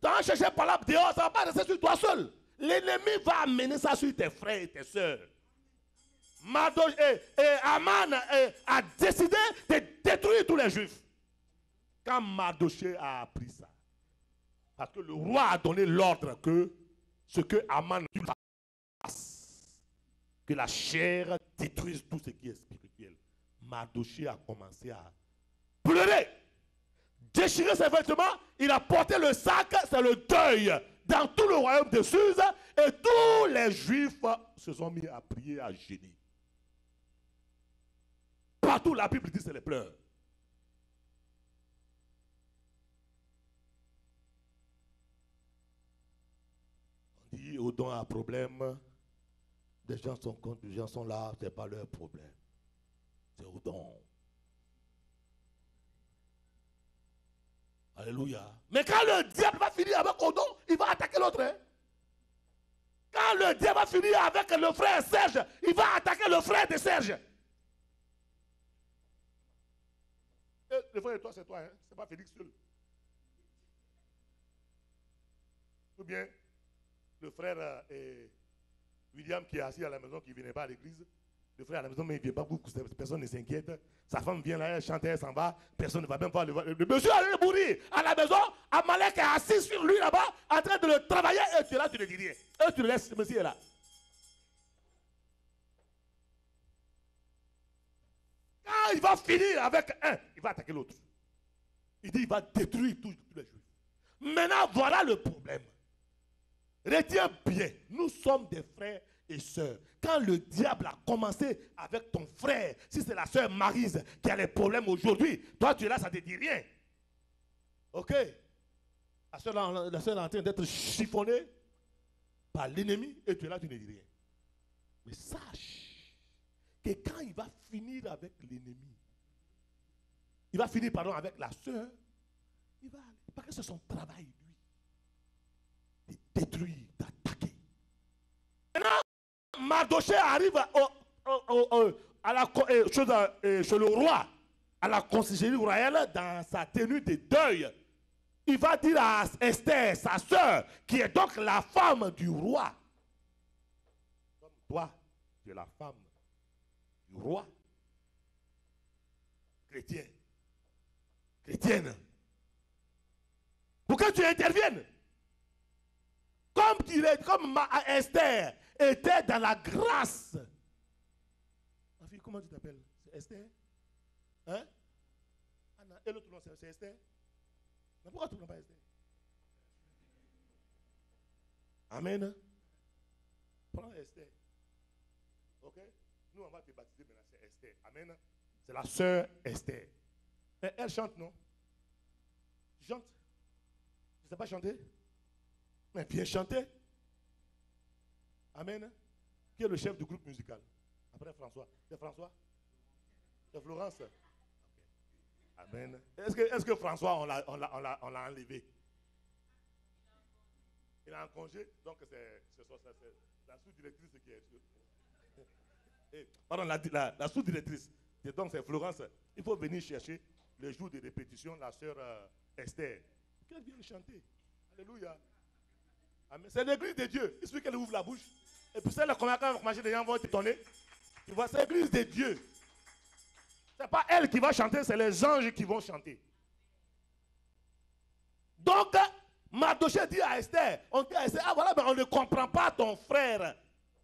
Tu vas chercher par là dehors, ça ne va pas rester sur toi seul. L'ennemi va amener ça sur tes frères et tes soeurs. Aman a décidé de détruire tous les juifs. Quand Mardoché a appris ça, parce que le roi a donné l'ordre que ce que Aman fasse, que la chair détruise tout ce qui est spirituel. Mardoché a commencé à pleurer, déchirer ses vêtements, il a porté le sac, c'est le deuil dans tout le royaume de Suse, et tous les juifs se sont mis à prier, à gêner. Partout la Bible dit c'est les pleurs. On dit Odon a un problème, des gens sont contre, des gens sont là, ce n'est pas leur problème. C'est Odon. Alléluia. Mais quand le diable va finir avec Odon, il va attaquer l'autre. Hein? Quand le diable va finir avec le frère Serge, il va attaquer le frère de Serge. Le frère de toi, c'est toi, hein? C'est pas Félix seul. Ou bien le frère William qui est assis à la maison, qui ne venait pas à l'église. Le frère à la maison, mais il ne vient pas beaucoup, personne ne s'inquiète. Sa femme vient là, elle chante, elle s'en va, personne ne va même pas le voir. Le monsieur allait mourir à la maison, Amalek est assis sur lui là-bas, en train de le travailler, et tu es là, tu ne dis rien. Et tu le laisses, ce monsieur est là. Quand il va finir avec un, il va attaquer l'autre. Il dit, il va détruire tous les juifs. Maintenant, voilà le problème. Retiens bien, nous sommes des frères et sœurs. Quand le diable a commencé avec ton frère, si c'est la sœur Maryse qui a les problèmes aujourd'hui, toi tu es là, ça ne te dit rien. Ok? La sœur est en train d'être chiffonnée par l'ennemi et tu es là, tu ne dis rien. Mais sache que quand il va finir avec l'ennemi, il va finir, pardon, avec la sœur, il va aller. Parce que c'est son travail, lui. De détruire, d'attaquer. Maintenant, Mardoché arrive chez le roi, à la conciergerie royale, dans sa tenue de deuil. Il va dire à Esther, sa sœur, qui est donc la femme du roi. Comme toi, tu es la femme du roi. Chrétien. Chrétienne. Pour que tu interviennes. Comme Esther était dans la grâce. Ma fille, comment tu t'appelles? C'est Esther? Hein? Anna, et l'autre nom, c'est Esther? Mais pourquoi tu ne prends pas Esther? Amen. Prends Esther. Ok? Nous, on va te baptiser maintenant, c'est Esther. Amen. C'est la sœur Esther. Mais elle chante, non? Tu chantes? Tu ne sais pas chanter? Mais viens chanter. Amen. Qui est le chef du groupe musical? Après François. C'est François? C'est Florence? Okay. Amen. Est-ce que François, on l'a enlevé? Il est en congé, donc c'est la sous-directrice qui est sûre. Pardon, la sous-directrice. Donc c'est Florence. Il faut venir chercher le jour de répétition la sœur Esther. Qu'elle vienne chanter. Alléluia. C'est l'église de Dieu. Il suffit qu'elle ouvre la bouche. Et puis celle-là, quand elle va marcher, les gens vont t'étonner. Tu vois, c'est l'église de Dieu. Ce n'est pas elle qui va chanter, c'est les anges qui vont chanter. Donc, Mardochée dit à Esther, on dit à Esther, ah voilà, mais on ne comprend pas ton frère.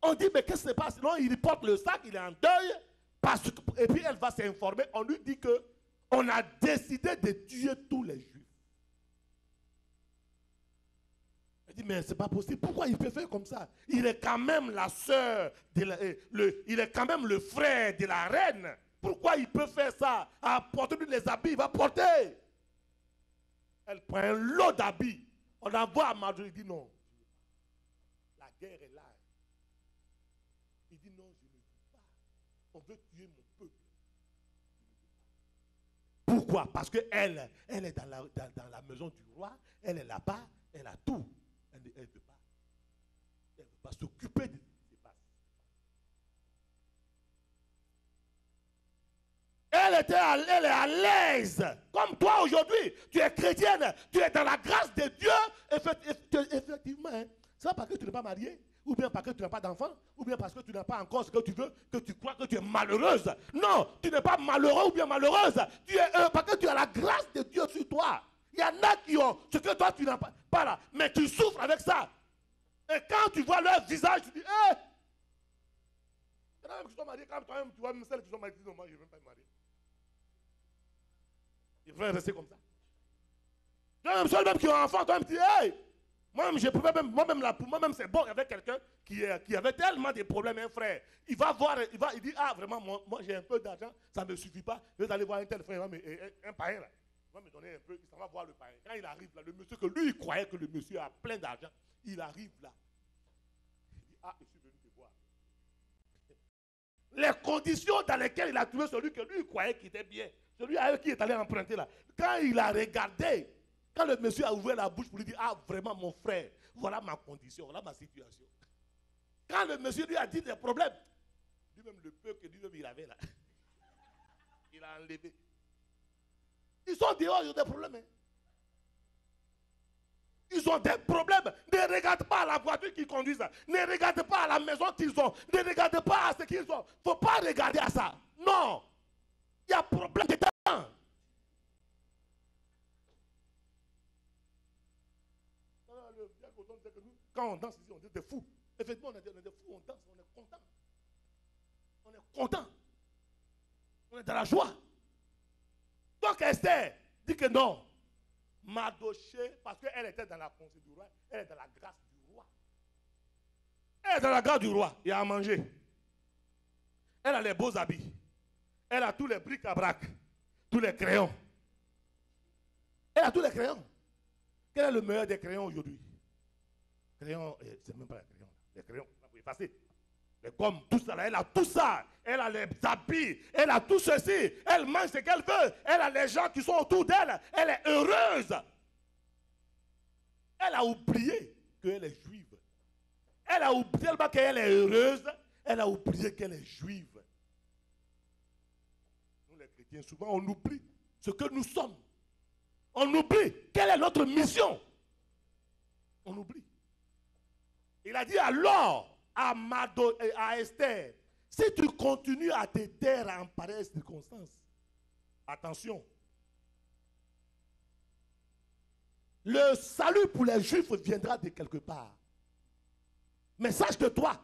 On dit, mais qu'est-ce qui se passe? Non, il porte le sac, il est en deuil. Et puis elle va s'informer. On lui dit que on a décidé de tuer tous les Juifs. Elle dit, mais c'est pas possible. Pourquoi il peut faire comme ça? Il est quand même la sœur, il est quand même le frère de la reine. Pourquoi il peut faire ça? Apporter les habits, il va porter. Elle prend un lot d'habits. On envoie à Mardochée, il dit non. La guerre est là. Il dit non, je ne veux pas. On veut tuer mon peuple. Pourquoi? Parce qu'elle est dans la maison du roi, elle est là-bas, elle a tout. Elle ne veut pas s'occuper de ce qui se passe. Elle est à l'aise. Comme toi aujourd'hui, tu es chrétienne, tu es dans la grâce de Dieu. Effectivement, hein, c'est pas parce que tu n'es pas mariée, ou bien parce que tu n'as pas d'enfant, ou bien parce que tu n'as pas encore ce que tu veux, que tu crois que tu es malheureuse. Non, tu n'es pas malheureux ou bien malheureuse. Tu es parce que tu as la grâce de Dieu sur toi. Il y en a qui ont ce que toi tu n'as pas là, mais tu souffres avec ça. Et quand tu vois leur visage, tu dis, hé! Il y en a même qui sont mariés, quand toi-même, tu vois, même celles qui sont mariées, tu dis, non, moi je ne veux même pas me marier. Ils veulent rester comme ça. Il y en a même ceux qui ont un enfant, toi-même, tu dis, hey! Moi-même, c'est bon avec quelqu'un qui avait tellement de problèmes, un frère. Il va voir, il dit, ah, vraiment, moi j'ai un peu d'argent, ça ne me suffit pas. Je vais aller voir un tel frère, un païen, là. Il va me donner un peu, il s'en va voir le païen. Quand il arrive là, le monsieur que lui, il croyait que le monsieur a plein d'argent, il arrive là. Il dit, ah, je suis venu te voir. Les conditions dans lesquelles il a trouvé celui que lui, il croyait qu'il était bien, celui avec qui il est allé emprunter là, quand il a regardé, quand le monsieur a ouvert la bouche pour lui dire, ah, vraiment, mon frère, voilà ma condition, voilà ma situation. Quand le monsieur lui a dit des problèmes, lui-même, le peu que lui-même il avait là, il a enlevé. Ils sont dehors, ils ont des problèmes. Hein. Ils ont des problèmes. Ne regarde pas à la voiture qu'ils conduisent. Ne regarde pas à la maison qu'ils ont. Ne regarde pas à ce qu'ils ont. Il ne faut pas regarder à ça. Non. Il y a problème dedans. Quand on danse ici, on dit des fous. Effectivement, on est des fous, on danse, on est content. On est content. On est dans la joie. Donc Esther dit que non. Mardochée, parce qu'elle était dans la pensée du roi, elle est dans la grâce du roi. Elle est dans la grâce du roi. Il y a à manger. Elle a les beaux habits. Elle a tous les bric-à-brac, tous les crayons. Elle a tous les crayons. Quel est le meilleur des crayons aujourd'hui? Crayons, c'est même pas les crayons. Les crayons, là, vous effacez. Les gommes, tout ça, là, elle a tout ça. Elle a les habits, elle a tout ceci. Elle mange ce qu'elle veut. Elle a les gens qui sont autour d'elle. Elle est heureuse. Elle a oublié qu'elle est juive. Elle a oublié tellement qu'elle est heureuse. Elle a oublié qu'elle est juive. Nous les chrétiens, souvent, on oublie ce que nous sommes. On oublie quelle est notre mission. On oublie. Il a dit alors à Esther, si tu continues à te taire en pareille circonstance, attention, le salut pour les Juifs viendra de quelque part. Mais sache que toi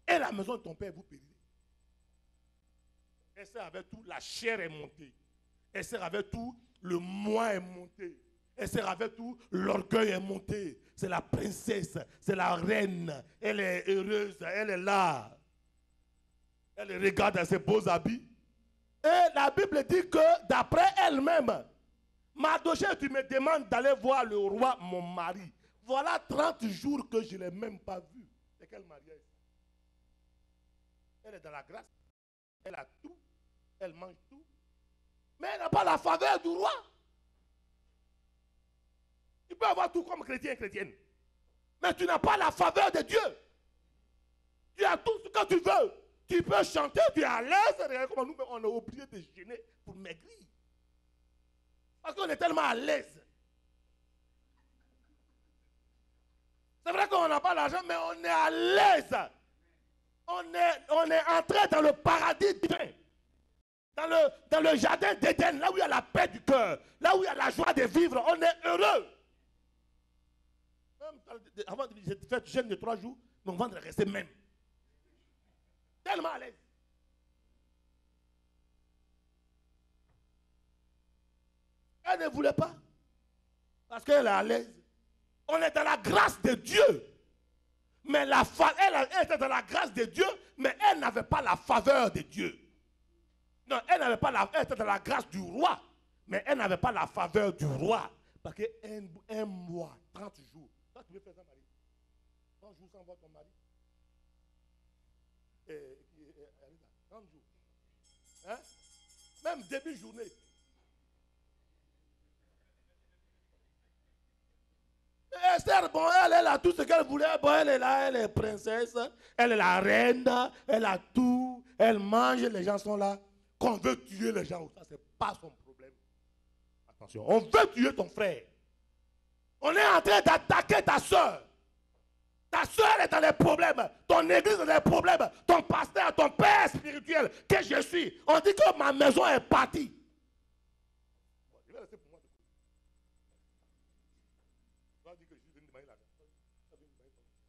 et la maison de ton père, vous périrez. Esther avait tout, la chair est montée. Esther avait tout, le moi est monté. Esther avait tout, l'orgueil est monté. C'est la princesse, c'est la reine. Elle est heureuse, elle est là. Elle regarde ses beaux habits. Et la Bible dit que d'après elle-même, Mardochée, tu me demandes d'aller voir le roi, mon mari. Voilà 30 jours que je ne l'ai même pas vu. C'est quel mariage? Elle est dans la grâce. Elle a tout. Elle mange tout. Mais elle n'a pas la faveur du roi. Tu peux avoir tout comme chrétien et chrétienne. Mais tu n'as pas la faveur de Dieu. Tu as tout ce que tu veux. Tu peux chanter, tu es à l'aise. Regarde comment nous, on a oublié de jeûner pour maigrir. Parce qu'on est tellement à l'aise. C'est vrai qu'on n'a pas l'argent, mais on est à l'aise. On est entré dans le paradis divin. Dans le jardin d'Éden, là où il y a la paix du cœur, là où il y a la joie de vivre, on est heureux. Même avant de faire jeûne de 3 jours, mon ventre est resté même. Tellement à l'aise. Elle ne voulait pas. Parce qu'elle est à l'aise. On est dans la grâce de Dieu. Mais elle était dans la grâce de Dieu, mais elle n'avait pas la faveur de Dieu. Non, elle était dans la grâce du roi, mais elle n'avait pas la faveur du roi. Parce qu'un mois, 30 jours. Toi, tu veux faire ça, Marie? 30 jours sans voir ton mari? 30 jours. Hein? Même début journée. Esther, bon, elle a tout ce qu'elle voulait. Bon, elle est là, elle est princesse, elle est la reine, elle a tout, elle mange, les gens sont là. Qu'on veut tuer les gens, ça, c'est pas son problème. Attention, on veut tuer ton frère. On est en train d'attaquer ta soeur. Ta soeur est dans les problèmes, ton église est dans les problèmes, ton pasteur, ton père spirituel que je suis. On dit que ma maison est partie. Bon, je vais rester pour moi.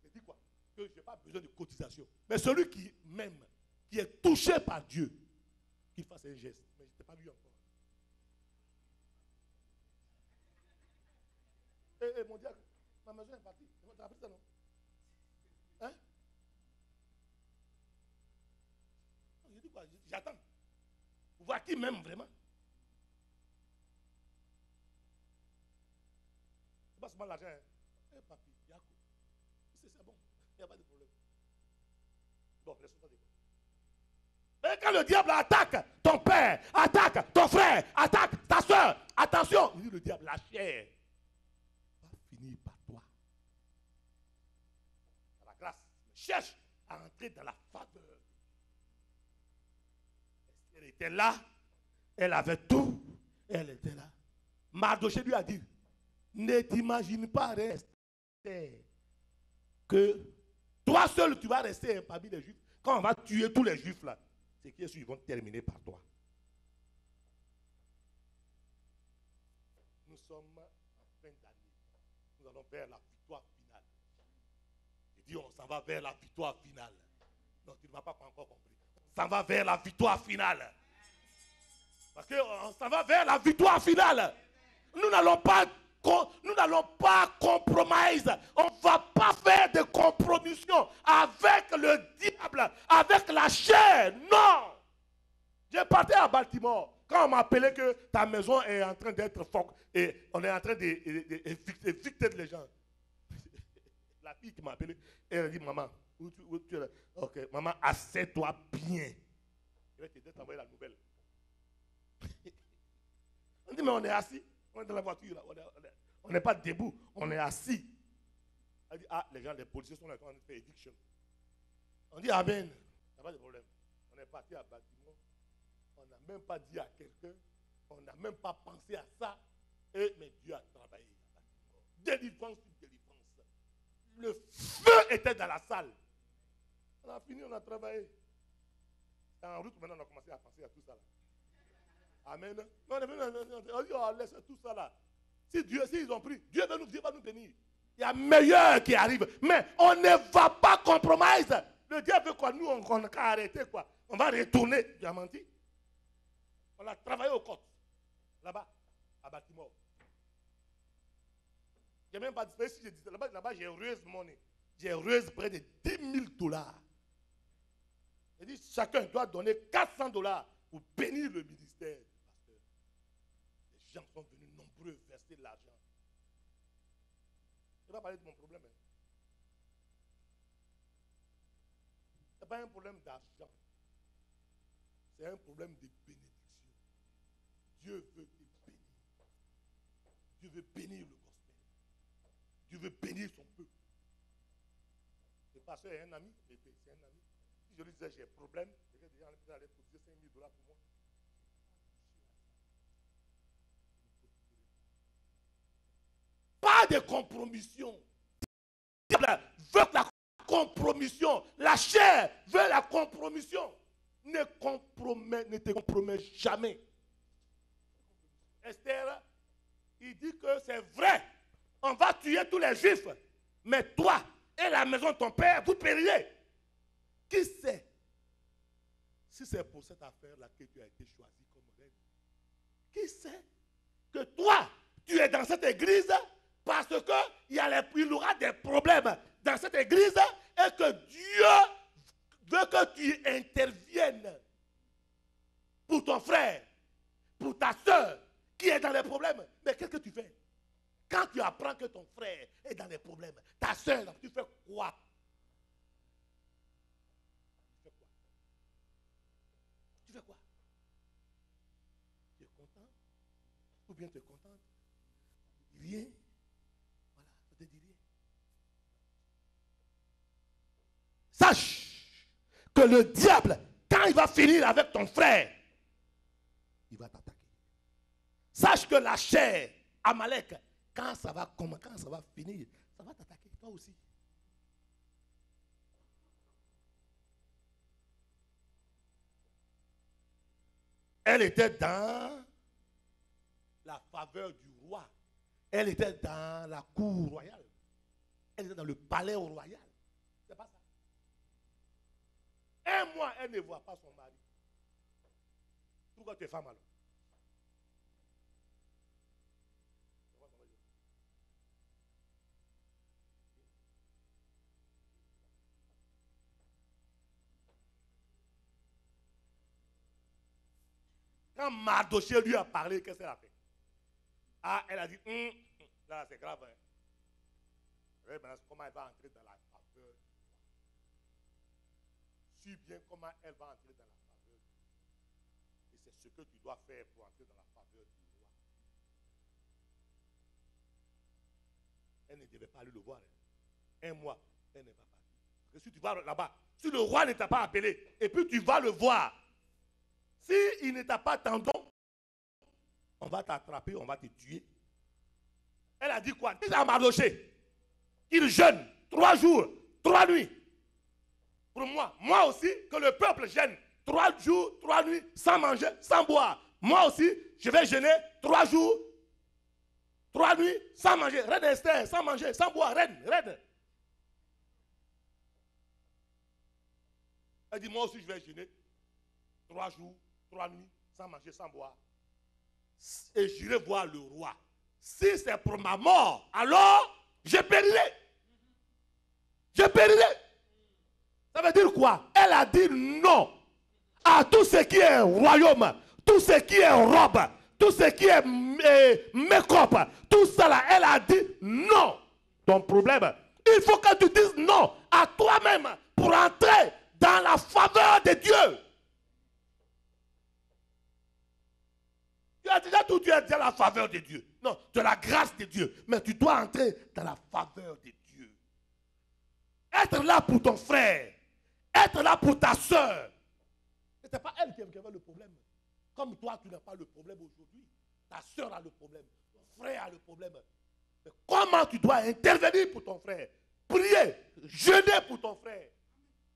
Je dis quoi? Que je n'ai pas besoin de cotisation. Mais celui qui m'aime, qui est touché par Dieu, qu'il fasse un geste. Mais je ne t'ai pas vu encore. Mon diable, ma maison est partie. Tu as appris ça, non? Hein? Je dis quoi? J'attends. Pour voir qui m'aime vraiment. C'est pas seulement l'argent. Hein? Papi, Yako. C'est bon. Il n'y a pas de problème. Bon, laisse-moi dire. Et quand le diable attaque ton père, attaque ton frère, attaque ta soeur, attention, il dit le diable, la chair va finir par toi. Dans la grâce, cherche à entrer dans la faveur. Elle était là, elle avait tout, elle était là. Mardoché lui a dit, ne t'imagine pas rester, que toi seul tu vas rester parmi les juifs. Quand on va tuer tous les juifs là, c'est qu'ils vont terminer par toi. Nous sommes en fin d'année. Nous allons vers la victoire finale. Je dis, on s'en va vers la victoire finale. Non, tu ne m'as pas encore compris. On s'en va vers la victoire finale. Parce qu'on s'en va vers la victoire finale. Nous n'allons pas compromise. On ne va pas faire de compromission avec le diable, avec la chair. Non. J'ai parti à Baltimore. Quand on m'a appelé que ta maison est en train d'être forte et on est en train d'évicter les gens. La fille qui m'a appelé, elle a dit, maman, où tu es? Ok, maman, assieds-toi bien. Je vais t'envoyer la nouvelle. On dit, mais on est assis. On est dans la voiture, là. On n'est pas debout, on est assis. Elle dit, ah, les gens, les policiers sont là, on fait éviction. On dit, amen. Il n'y a pas de problème. On est parti à Baltimore. On n'a même pas dit à quelqu'un. On n'a même pas pensé à ça. Mais Dieu a travaillé. Délivrance sur délivrance. Le feu était dans la salle. On a fini, on a travaillé. En route, maintenant, on a commencé à penser à tout ça là. Amen. On dit, oh, laisse tout ça là. Si ils ont pris, Dieu va nous bénir. Il y a meilleur qui arrive. Mais on ne va pas compromise. Le diable veut quoi? Nous, on a arrêté quoi? On va retourner. Tu as menti? On a travaillé aux côtes. Là-bas, à Baltimore. J'ai même pas dit, si je disais, là-bas, j'ai heureuse monnaie. J'ai heureuse près de $10,000. J'ai dit, chacun doit donner $400 pour bénir le ministère. Les gens sont venus nombreux verser de l'argent. Je vais parler de mon problème. Hein. Ce n'est pas un problème d'argent. C'est un problème de bénédiction. Dieu veut te bénir. Dieu veut bénir le gospel. Dieu veut bénir son peuple. Le pasteur est un ami. C'est un ami. Si je lui disais j'ai un problème, je vais déjà aller cotiser $5,000 pour moi. Pas de compromission. veut la compromission. La chair veut la compromission. Ne te compromets jamais. Esther, il dit que c'est vrai. On va tuer tous les juifs. Mais toi et la maison de ton père, vous périrez. Qui sait si c'est pour cette affaire-là que tu as été choisi comme reine? Qui sait que toi, tu es dans cette église parce qu'il y aura des problèmes dans cette église et que Dieu veut que tu interviennes pour ton frère, pour ta soeur qui est dans les problèmes. Mais qu'est-ce que tu fais? Quand tu apprends que ton frère est dans les problèmes, ta soeur, tu fais quoi? Tu fais quoi? Tu es content? Ou bien tu es contente? Rien. Voilà, ça te dit rien. Sache que le diable, quand il va finir avec ton frère, il va t'attaquer. Sache que la chair, Amalek, quand ça va finir, ça va t'attaquer, toi aussi. Elle était dans la faveur du roi. Elle était dans la cour royale. Elle était dans le palais royal. C'est pas ça. Un mois, elle ne voit pas son mari. Pourquoi tu es femme alors? Quand Mardochée lui a parlé, qu'est-ce qu'elle a fait? Ah, elle a dit, là c'est grave. Hein. Comment elle va entrer dans la faveur? Suis bien comment elle va entrer dans la faveur. Et c'est ce que tu dois faire pour entrer dans la faveur du roi. Elle ne devait pas aller le voir. Hein. Un mois, elle n'est pas partie. Parce que si tu vas là-bas, si le roi ne t'a pas appelé, et puis tu vas le voir, s'il ne t'a pas tendu, on va t'attraper, on va te tuer. Elle a dit quoi? Dis à Mardochée qu'il jeûne 3 jours, 3 nuits. Pour moi aussi, que le peuple jeûne 3 jours, 3 nuits, sans manger, sans boire. Moi aussi, je vais jeûner 3 jours, 3 nuits, sans manger. Reine Esther, sans manger, sans boire, reine. Elle dit, moi aussi, je vais jeûner 3 jours, 3 nuits, sans manger, sans boire. Et j'irai voir le roi. Si c'est pour ma mort, alors je périrai. Je périrai. Ça veut dire quoi? Elle a dit non à tout ce qui est royaume, tout ce qui est robe, tout ce qui est make-up, tout ça là, elle a dit non. Ton problème, il faut que tu dises non à toi-même pour entrer dans la faveur de Dieu. Tu as déjà tout, tu es déjà la faveur de Dieu. Non, de la grâce de Dieu. Mais tu dois entrer dans la faveur de Dieu. Être là pour ton frère. Être là pour ta soeur. Ce n'est pas elle qui avait le problème. Comme toi, tu n'as pas le problème aujourd'hui. Ta soeur a le problème. Ton frère a le problème. Mais comment tu dois intervenir pour ton frère? Prier, jeûner pour ton frère.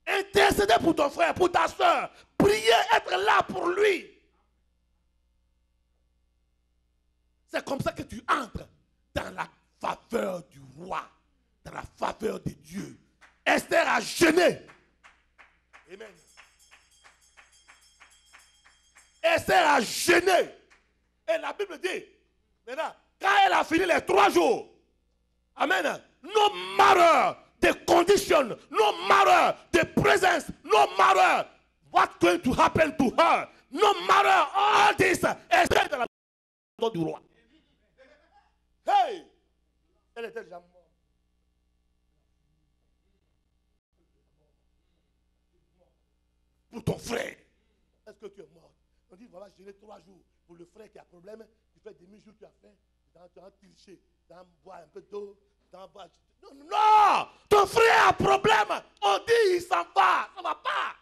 Intercéder pour ton frère, pour ta soeur. Prier, être là pour lui. C'est comme ça que tu entres dans la faveur du roi, dans la faveur de Dieu. Esther a jeûné. Amen. Esther a jeûné. Et la Bible dit, maintenant, quand elle a fini les 3 jours, amen, no matter the condition, no matter the presence, no matter what's going to happen to her, no matter all this, Esther est dans la faveur du roi. Hey! Elle était déjà morte. Pour ton frère. Est-ce que tu es mort? On dit, voilà, j'ai 3 jours. Pour le frère qui a problème, tu fais demi-jour, tu as faim. Tu as triché. Tu as boire un peu d'eau. Non, non! Ton frère a problème. On dit, il s'en va. Ça ne va pas.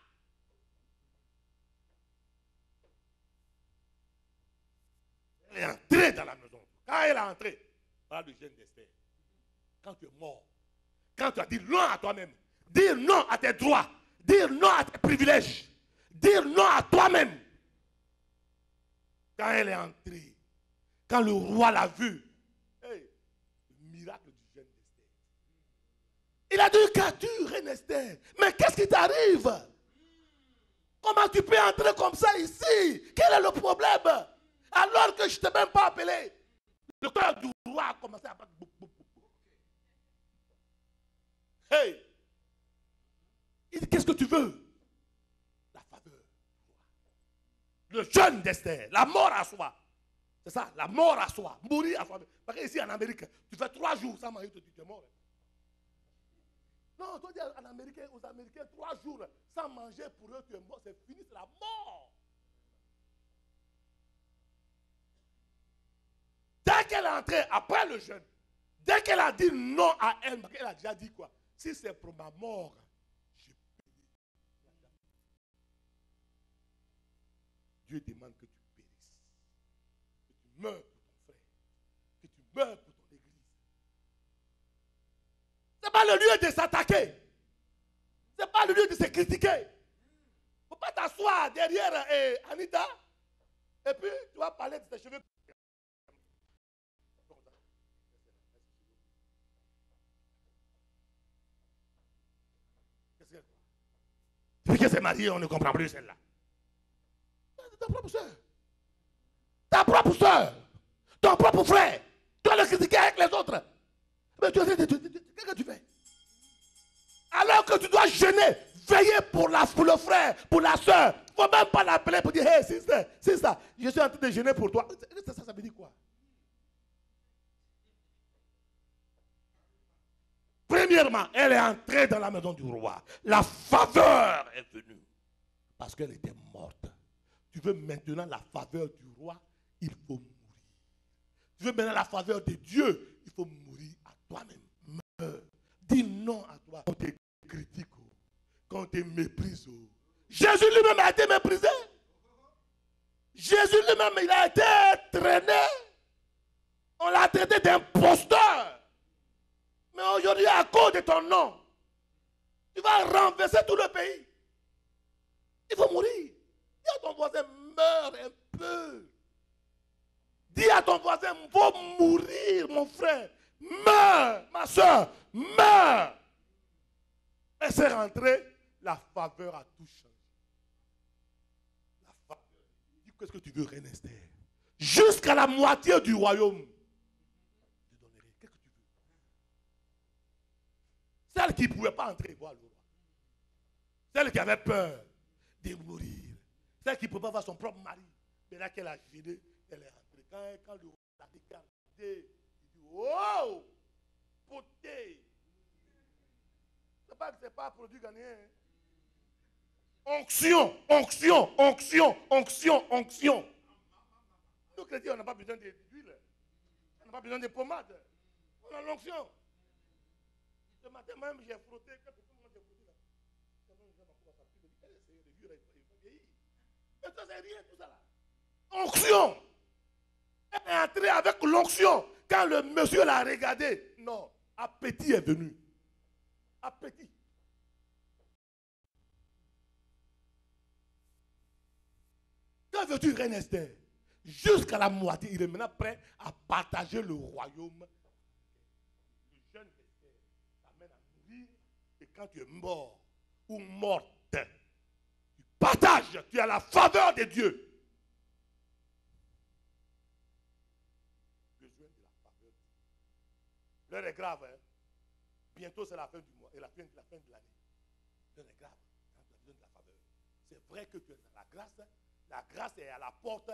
Elle est entrée dans la maison. Quand elle est entrée, voilà le jeûne d'Esther. Quand tu es mort, Quand tu as dit non à toi-même, dire non à tes droits, dire non à tes privilèges, dire non à toi-même. Quand elle est entrée, quand le roi l'a vue, hey, le miracle du jeune Esther. Il a dit, qu'as-tu, reine Esther? Mais qu'est-ce qui t'arrive? Comment tu peux entrer comme ça ici? Quel est le problème? Alors que je ne t'ai même pas appelé. Le cœur du roi a commencé à battre. Hey! Il dit, qu'est-ce que tu veux? La faveur. Le jeûne d'Esther, la mort à soi. C'est ça, la mort à soi, mourir à soi. Parce qu'ici en Amérique, tu fais 3 jours sans manger, tu es mort. Non, toi dis aux Américains, 3 jours sans manger pour eux, tu es mort. C'est fini, c'est la mort. Dès qu'elle est entrée, après le jeûne, dès qu'elle a dit non à elle, elle a déjà dit quoi? Si c'est pour ma mort, je paye. Dieu demande que tu périsses, que tu meurs pour ton frère, que tu meurs pour ton église. Ce n'est pas le lieu de s'attaquer. Ce n'est pas le lieu de se critiquer. Il ne faut pas t'asseoir derrière Anita et puis tu vas parler de tes cheveux. Depuis qu'elle s'est mariée, on ne comprend plus celle-là. Ta propre soeur. Ta propre soeur. Ton propre frère. Tu vas le critiquer avec les autres. Mais qu'est-ce que tu fais? Alors que tu dois jeûner, veiller pour le frère, pour la soeur. Il ne faut même pas l'appeler pour dire, hey, sister, je suis en train de jeûner pour toi. Ça veut dire quoi? Premièrement, elle est entrée dans la maison du roi. La faveur est venue. Parce qu'elle était morte. Tu veux maintenant la faveur du roi, il faut mourir. Tu veux maintenant la faveur de Dieu, il faut mourir à toi-même. Meurs. Dis non à toi. Quand on te critique, quand on te méprise. Jésus lui-même a été méprisé. Jésus lui-même, il a été traîné. On l'a traité d'imposteur. Mais aujourd'hui, à cause de ton nom, tu vas renverser tout le pays. Il faut mourir. Dis à ton voisin, meurs un peu. Dis à ton voisin, il faut mourir, mon frère. Meurs, ma soeur, meurs. Elle s'est rentrée, la faveur a tout changé. La faveur. Dis, qu'est-ce que tu veux, reine Esther? Jusqu'à la moitié du royaume. Je donnerai. Qu'est-ce que tu veux? Celle qui ne pouvait pas entrer voir le roi. Celle qui avait peur de mourir. Celle qui ne pouvait pas voir son propre mari. Mais là qu'elle a gêné, elle est rentrée. Quand le roi l'a regardé, il dit, wow, beauté. Ce n'est pas un produit gagné. Onction, onction, onction, onction, onction. Nous chrétiens, on n'a pas besoin d'huile. On n'a pas besoin de pommade. On a l'onction. Ce matin même, j'ai frotté. Mais ça, c'est rien, tout ça là. Onction. Elle est entrée avec l'onction. Quand le monsieur l'a regardé, non, appétit est venu. Appétit. Que veux-tu, reine Esther? Jusqu'à la moitié, il est maintenant prêt à partager le royaume. Le jeune Esther t'amène à mourir. Et quand tu es mort ou morte, tu partages, tu as la faveur de Dieu. Besoin de la faveur. L'heure est grave, hein? Bientôt c'est la fin du mois et la fin de l'année. L'heure est grave quand tu as besoin de la faveur. C'est vrai que tu es dans la grâce. La grâce est à la porte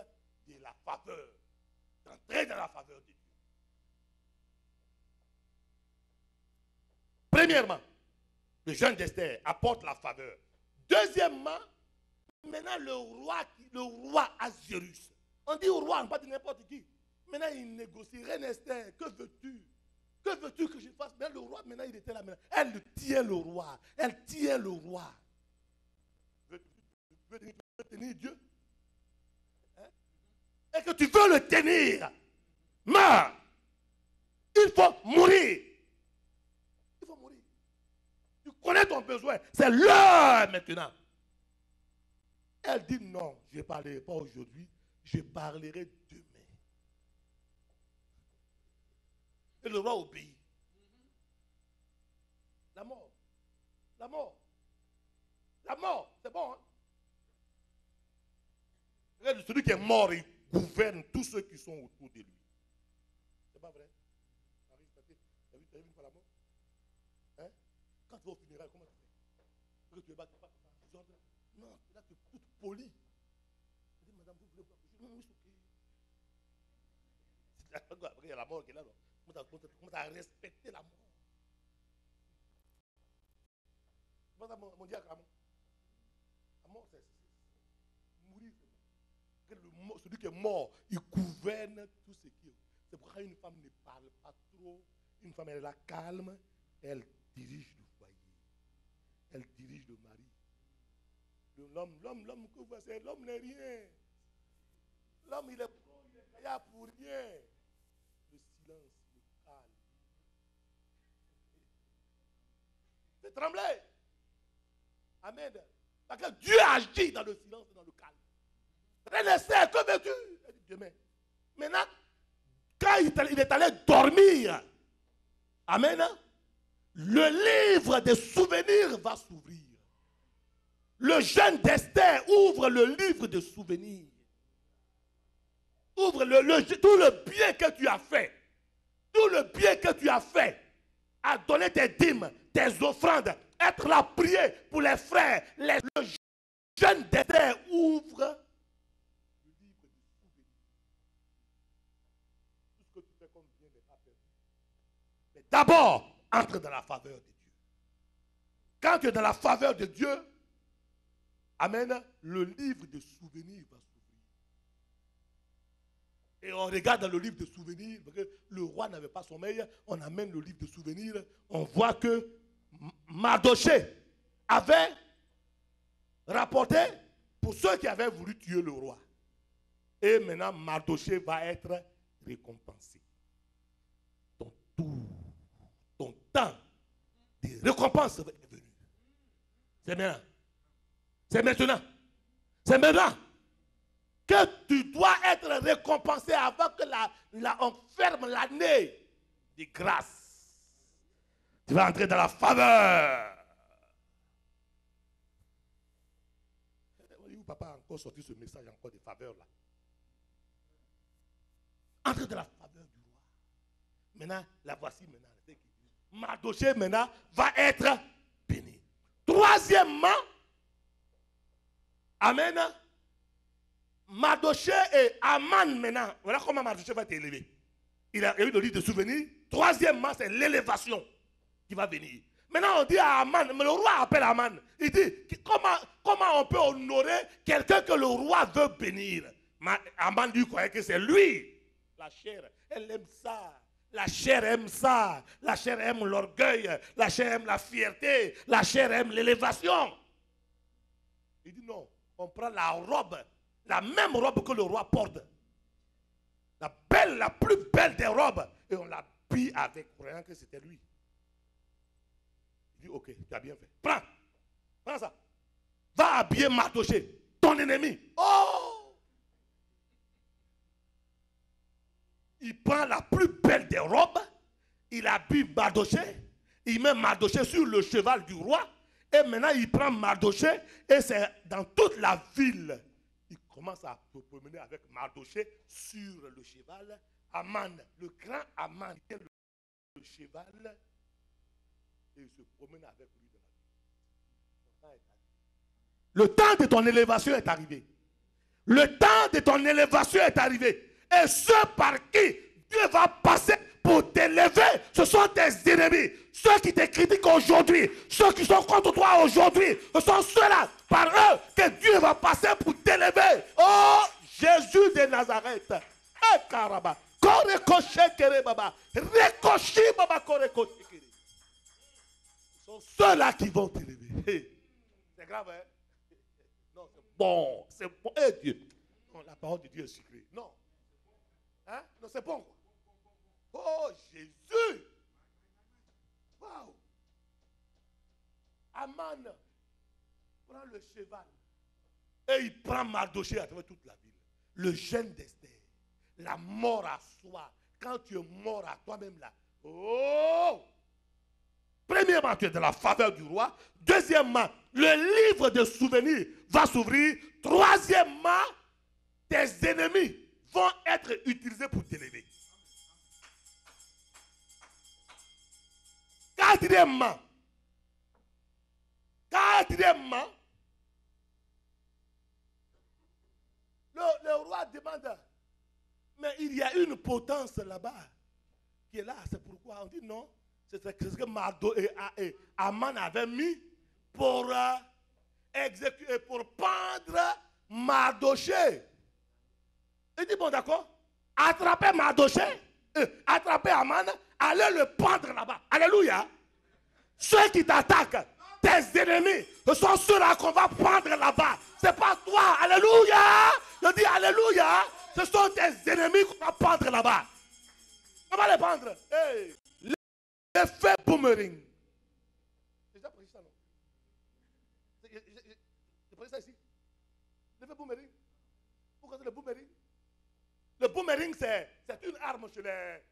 de la faveur. D'entrer dans la faveur de Dieu. Premièrement, le jeûne d'Esther apporte la faveur. Deuxièmement, maintenant le roi Ahasuérus. On dit au roi, on ne pas dire n'importe qui. Maintenant il négocie. Reine Esther, que veux-tu? Que veux-tu que je fasse? Mais le roi, maintenant il était là. Maintenant. Elle tient le roi. Elle tient le roi. Tu veux tenir Dieu? Hein? Et que tu veux le tenir. Meurs. Il faut mourir. Il faut mourir. ton besoin. C'est l'heure maintenant. Elle dit non, je ne parlerai pas aujourd'hui, je parlerai demain. Et le roi obéit. La mort. La mort. La mort, c'est bon. Hein? Regarde, celui qui est mort, il gouverne tous ceux qui sont autour de lui. C'est pas vrai? Tu as vu une fois la mort? Hein? Quand tu vas au funérail, comment tu fais? Parce que tu es pas non, là tu es toute polie. Tu dis, madame, vous voulez pas coucher? Non, c'est ok. Après, il y a la mort qui est là. Comment tu as respecté la mort? C'est pas ça mon diacre, la mort, c'est mourir. Celui qui est mort, il gouverne tout ce qui est. C'est pourquoi une femme ne parle pas trop. Une femme, elle est là calme. Elle dirige le foyer. Elle dirige le mari. L'homme que vous voyez, l'homme n'est rien. L'homme, il est là pour rien. Le silence, le calme. C'est tremblé. Amen. Parce que Dieu agit dans le silence et dans le calme. Rien ne sait, que veux-tu? Elle dit demain. Maintenant, quand il est allé dormir, amen, le livre des souvenirs va s'ouvrir. Le jeune d'Esther ouvre le livre des souvenirs. Ouvre tout le bien que tu as fait. Tout le bien que tu as fait. À donner tes dîmes, tes offrandes, être là, prier pour les frères. Le jeune d'Esther ouvre le livre des souvenirs. Tout ce que tu fais comme bien n'est pas perdu. Mais d'abord, entre dans la faveur de Dieu. Quand tu es dans la faveur de Dieu, amen, le livre de souvenirs va s'ouvrir. Et on regarde dans le livre de souvenirs, parce que le roi n'avait pas sommeil, on amène le livre de souvenirs, on voit que Mardoché avait rapporté pour ceux qui avaient voulu tuer le roi. Et maintenant, Mardoché va être récompensé. Ton tour, ton temps de récompense est venu. C'est maintenant. C'est maintenant. C'est maintenant que tu dois être récompensé avant que on ferme l'année de grâce. Tu vas entrer dans la faveur. Papa a encore sorti ce message encore de faveur là. Entre dans la faveur du roi. Maintenant, la voici maintenant. Mardoché maintenant va être béni. Troisièmement, amen. Mardoché et Aman maintenant. Voilà comment Mardoché va être élevé. Il a eu le livre de souvenirs. Troisièmement, c'est l'élévation qui va venir. Maintenant, on dit à Aman, mais le roi appelle Aman. Il dit, comment on peut honorer quelqu'un que le roi veut bénir? Aman lui croyait que c'est lui. La chair, elle aime ça. La chair aime ça. La chair aime l'orgueil. La chair aime la fierté. La chair aime l'élévation. Il dit non, on prend la robe, la même robe que le roi porte. La plus belle des robes. Et on l'habille avec, croyant que c'était lui. Il dit ok, tu as bien fait. Prends ça. Va habiller Mardoché, ton ennemi. Oh! Il prend la plus belle des robes, il habille Mardoché, il met Mardoché sur le cheval du roi, et maintenant il prend Mardoché, et c'est dans toute la ville. Il commence à se promener avec Mardoché sur le cheval. Aman, le grand Aman, le cheval, et il se promène avec lui dans la ville. Le temps de ton élévation est arrivé. Le temps de ton élévation est arrivé. Et ceux par qui Dieu va passer pour t'élever, ce sont tes ennemis. Ceux qui te critiquent aujourd'hui, ceux qui sont contre toi aujourd'hui, ce sont ceux-là, par eux, que Dieu va passer pour t'élever. Oh, Jésus de Nazareth. Eh, caraba. Ce sont ceux-là qui vont t'élever. C'est grave, hein? Non, c'est bon. C'est bon. Eh Dieu. Non, la parole de Dieu est sucrée. Non. Hein? Non, c'est bon. Oh, Jésus. Waouh. Aman prend le cheval et il prend Mardochée à travers toute la ville. Le jeûne d'Esther, la mort à soi. Quand tu es mort à toi-même là, oh! Premièrement, tu es dans la faveur du roi. Deuxièmement, le livre de souvenirs va s'ouvrir. Troisièmement, tes ennemis vont être utilisés pour t'élever. Quatrièmement, le roi demande, mais il y a une potence là-bas qui est là. C'est pourquoi on dit non. C'est ce que Mardo et Aman avaient mis pour exécuter, pour pendre Mardochée. Il dit bon d'accord, attrapez Mardochée, attrapez Aman, allez le pendre là-bas. Alléluia. Ceux qui t'attaquent, tes ennemis, ce sont ceux-là qu'on va prendre là-bas. C'est pas toi. Alléluia. Je dis alléluia. Ce sont tes ennemis qu'on va prendre là-bas. On va les prendre. Hey. L'effet boomerang. J'ai déjà pris ça, non? J'ai pris ça ici. L'effet boomerang. Pourquoi c'est le boomerang? Le boomerang, c'est une arme chez les...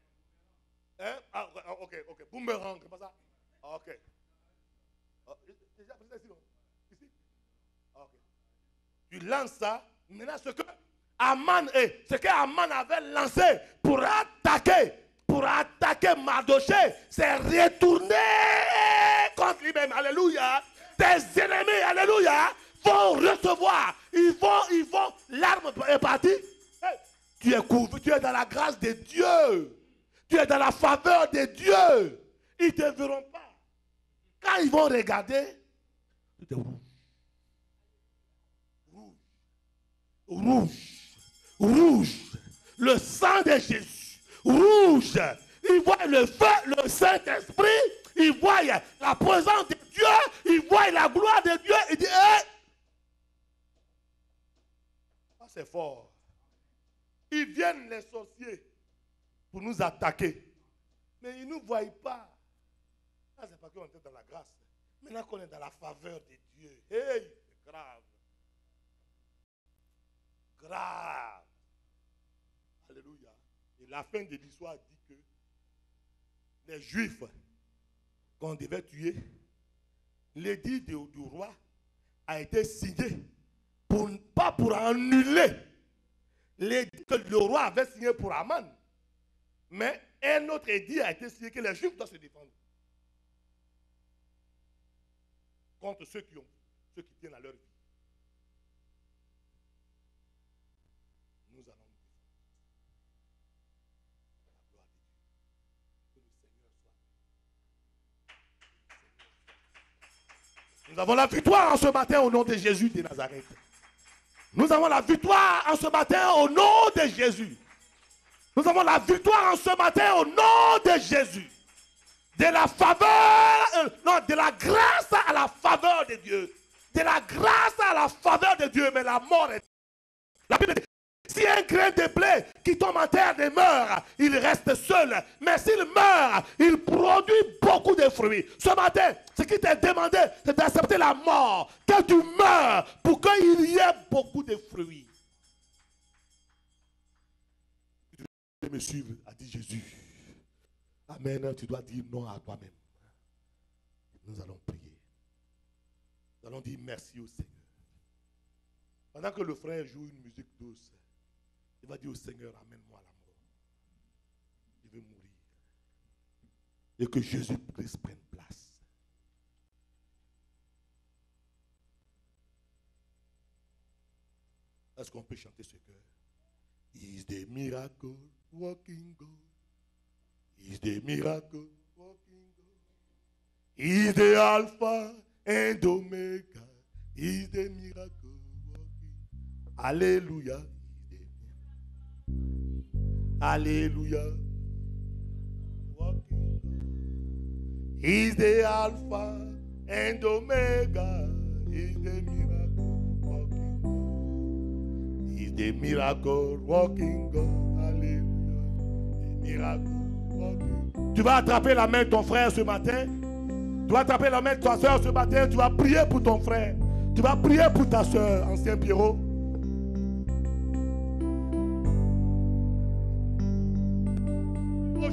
Hein? Ah, ok. Boomerang, c'est pas ça? Ok. J'ai déjà pris ça ici, non? Ici? Ok. Tu lances ça. Maintenant, ce que Aman avait lancé pour attaquer Mardochée, c'est retourné contre lui-même. Alléluia. Tes ennemis, alléluia, vont recevoir. Ils vont, l'arme est partie. Hey, tu es dans la grâce de Dieu. Tu es dans la faveur de Dieu. Ils ne te verront pas. Quand ils vont regarder, tu es rouge. Le sang de Jésus, rouge. Ils voient le feu, le Saint-Esprit. Ils voient la présence de Dieu. Ils voient la gloire de Dieu. Ils disent, hey! Ah, c'est fort. Ils viennent, les sorciers, pour nous attaquer. Mais ils ne nous voient pas. Ah, c'est parce qu'on est dans la grâce. Maintenant qu'on est dans la faveur de Dieu. Hey, c'est grave. Grave. Alléluia. Et la fin de l'histoire dit que les Juifs qu'on devait tuer, l'édit du roi a été signé pas pour annuler l'édit que le roi avait signé pour Aman, mais un autre édit a été signé que les Juifs doivent se défendre contre ceux qui tiennent à leur vie. Nous allons nous avons la victoire en ce matin au nom de Jésus de Nazareth. Nous avons la victoire en ce matin au nom de Jésus. Nous avons la victoire en ce matin au nom de Jésus. De la faveur, de la grâce à la faveur de Dieu. De la grâce à la faveur de Dieu, mais la mort est... La Bible dit, si un grain de blé qui tombe en terre et meurt, il reste seul. Mais s'il meurt, il produit beaucoup de fruits. Ce matin, ce qui t'est demandé, c'est d'accepter la mort. Que tu meurs pour qu'il y ait beaucoup de fruits. Tu dois me suivre, a dit Jésus. Amen, tu dois dire non à toi-même. Nous allons prier. Nous allons dire merci au Seigneur. Pendant que le frère joue une musique douce, il va dire au Seigneur, amène-moi à la mort. Je veux mourir. Et que Jésus-Christ prenne place. Est-ce qu'on peut chanter ce cœur? He's the miracle walking God. He's the miracle walking God. He's the Alpha and Omega. He's the miracle walking. Alléluia. Alléluia. Walking God. He's the Alpha and Omega. He's the miracle walking God. He's the miracle walking God. Alléluia. The miracle walking. Tu vas attraper la main de ton frère ce matin. Tu vas taper la main de ta soeur ce matin, tu vas prier pour ton frère. Tu vas prier pour ta soeur, ancien Pierrot.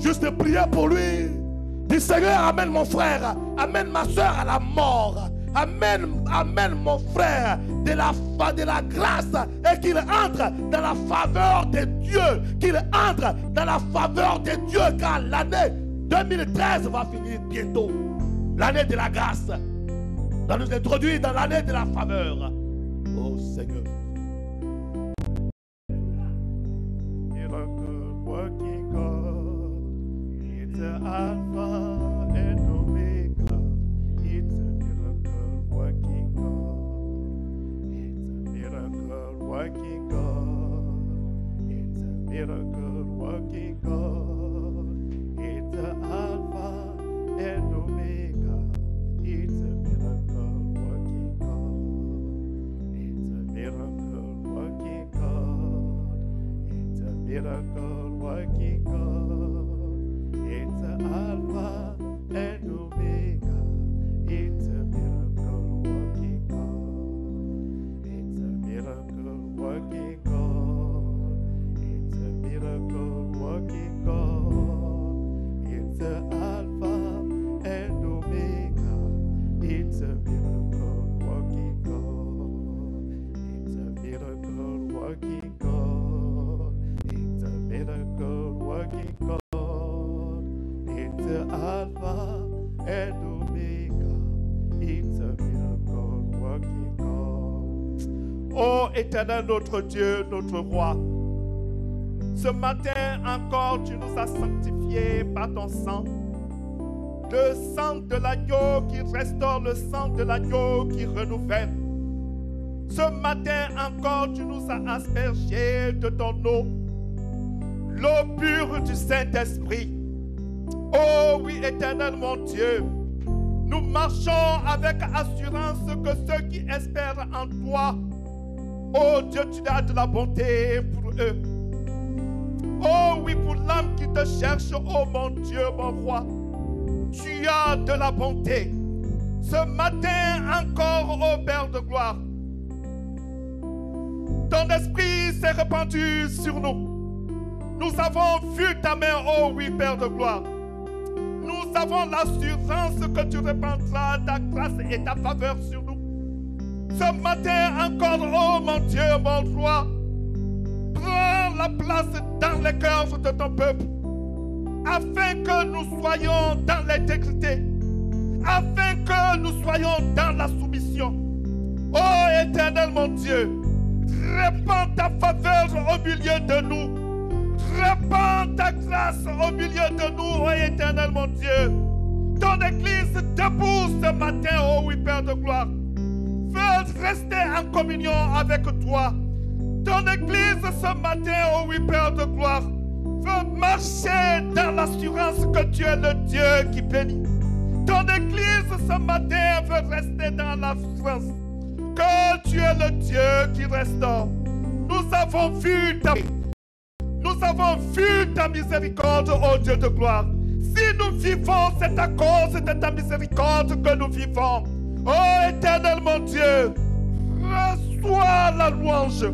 Juste prier pour lui. Dis Seigneur, amène mon frère, amène ma soeur à la mort. Amène mon frère de la grâce et qu'il entre dans la faveur de Dieu. Qu'il entre dans la faveur de Dieu car l'année 2013 va finir bientôt. L'année de la grâce va nous introduire dans l'année de la faveur. Oh Seigneur. Miracle working God, it's the Alpha and Omega. It's a miracle working God. It's a miracle working God. It's a miracle working God. It's the Alpha and Omega. It's a miracle working God. It's a miracle working God. It's a miracle working God. It's a Alpha and Omega. It's a miracle working God. It's a miracle working God. It's a miracle working God. It's a Alpha and Omega. It's a miracle working God. It's a miracle working God. It's a miracle working God. It's the Alpha and Omega. It's a miracle working God. Ô éternel notre Dieu, notre roi, ce matin encore tu nous as sanctifiés par ton sang. Le sang de l'agneau qui restaure, le sang de l'agneau qui renouvelle. Ce matin encore, tu nous as aspergé de ton eau, l'eau pure du Saint-Esprit. Oh oui, éternel mon Dieu, nous marchons avec assurance que ceux qui espèrent en toi, oh Dieu, tu as de la bonté pour eux. Oh oui, pour l'âme qui te cherche, oh mon Dieu, mon roi, tu as de la bonté. Ce matin encore, ô Père de gloire, ton esprit s'est répandu sur nous. Nous avons vu ta main, ô oui, Père de gloire. Nous avons l'assurance que tu répandras ta grâce et ta faveur sur nous. Ce matin encore, ô mon Dieu, mon roi, prends la place dans les cœurs de ton peuple, afin que nous soyons dans l'intégrité, afin que nous soyons dans la soumission. Oh éternel mon Dieu, répands ta faveur au milieu de nous. Répands ta grâce au milieu de nous, oh éternel mon Dieu. Ton église debout ce matin, oh oui, Père de gloire, veut rester en communion avec toi. Ton église ce matin, oh oui, Père de gloire, veut marcher dans l'assurance que tu es le Dieu qui bénit. Ton église ce matin veut rester dans l'assurance que tu es le Dieu qui restaure. Nous avons vu ta miséricorde, ô Dieu de gloire. Si nous vivons, c'est à cause de ta miséricorde que nous vivons. Oh éternel mon Dieu, reçois la louange,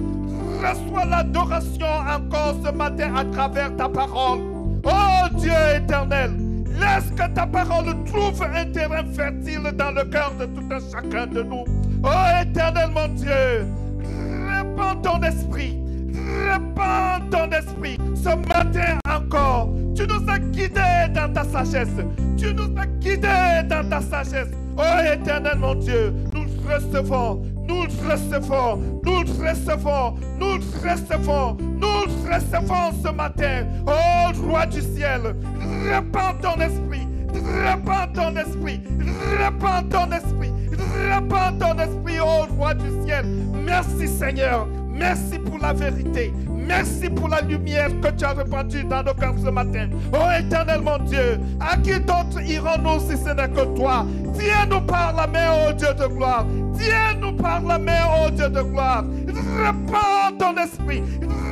reçois l'adoration encore ce matin à travers ta parole. Oh Dieu éternel, laisse que ta parole trouve un terrain fertile dans le cœur de tout un chacun de nous. Oh éternel mon Dieu, répands ton esprit. Répands ton esprit. Ce matin encore, tu nous as guidés dans ta sagesse. Tu nous as guidés dans ta sagesse. Oh éternel mon Dieu, nous recevons, nous recevons, nous recevons, nous recevons, nous recevons ce matin. Oh roi du ciel, répands ton esprit. Répands ton esprit, répands ton esprit, répands ton esprit, ô roi du ciel. Merci Seigneur, merci pour la vérité, merci pour la lumière que tu as répandue dans nos cœurs ce matin. Ô éternel mon Dieu, à qui d'autre irons-nous si ce n'est que toi? Tiens-nous par la main, ô Dieu de gloire. Tiens-nous par la main, ô Dieu de gloire. Répands ton esprit,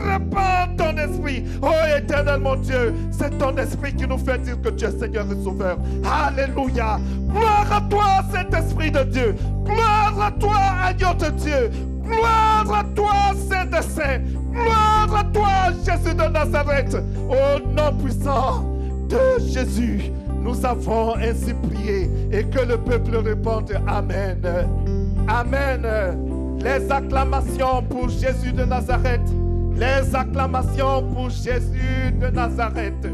répands ton esprit. Ô éternel mon Dieu, c'est ton esprit qui nous fait dire que tu es Seigneur et Sauveur. Alléluia. Gloire à toi, Saint-Esprit de Dieu. Gloire à toi, agneau de Dieu. Gloire à toi, Saint des Saints. Gloire à toi, Jésus de Nazareth. Au nom puissant de Jésus, nous avons ainsi prié et que le peuple réponde Amen. Amen. Les acclamations pour Jésus de Nazareth. Les acclamations pour Jésus de Nazareth.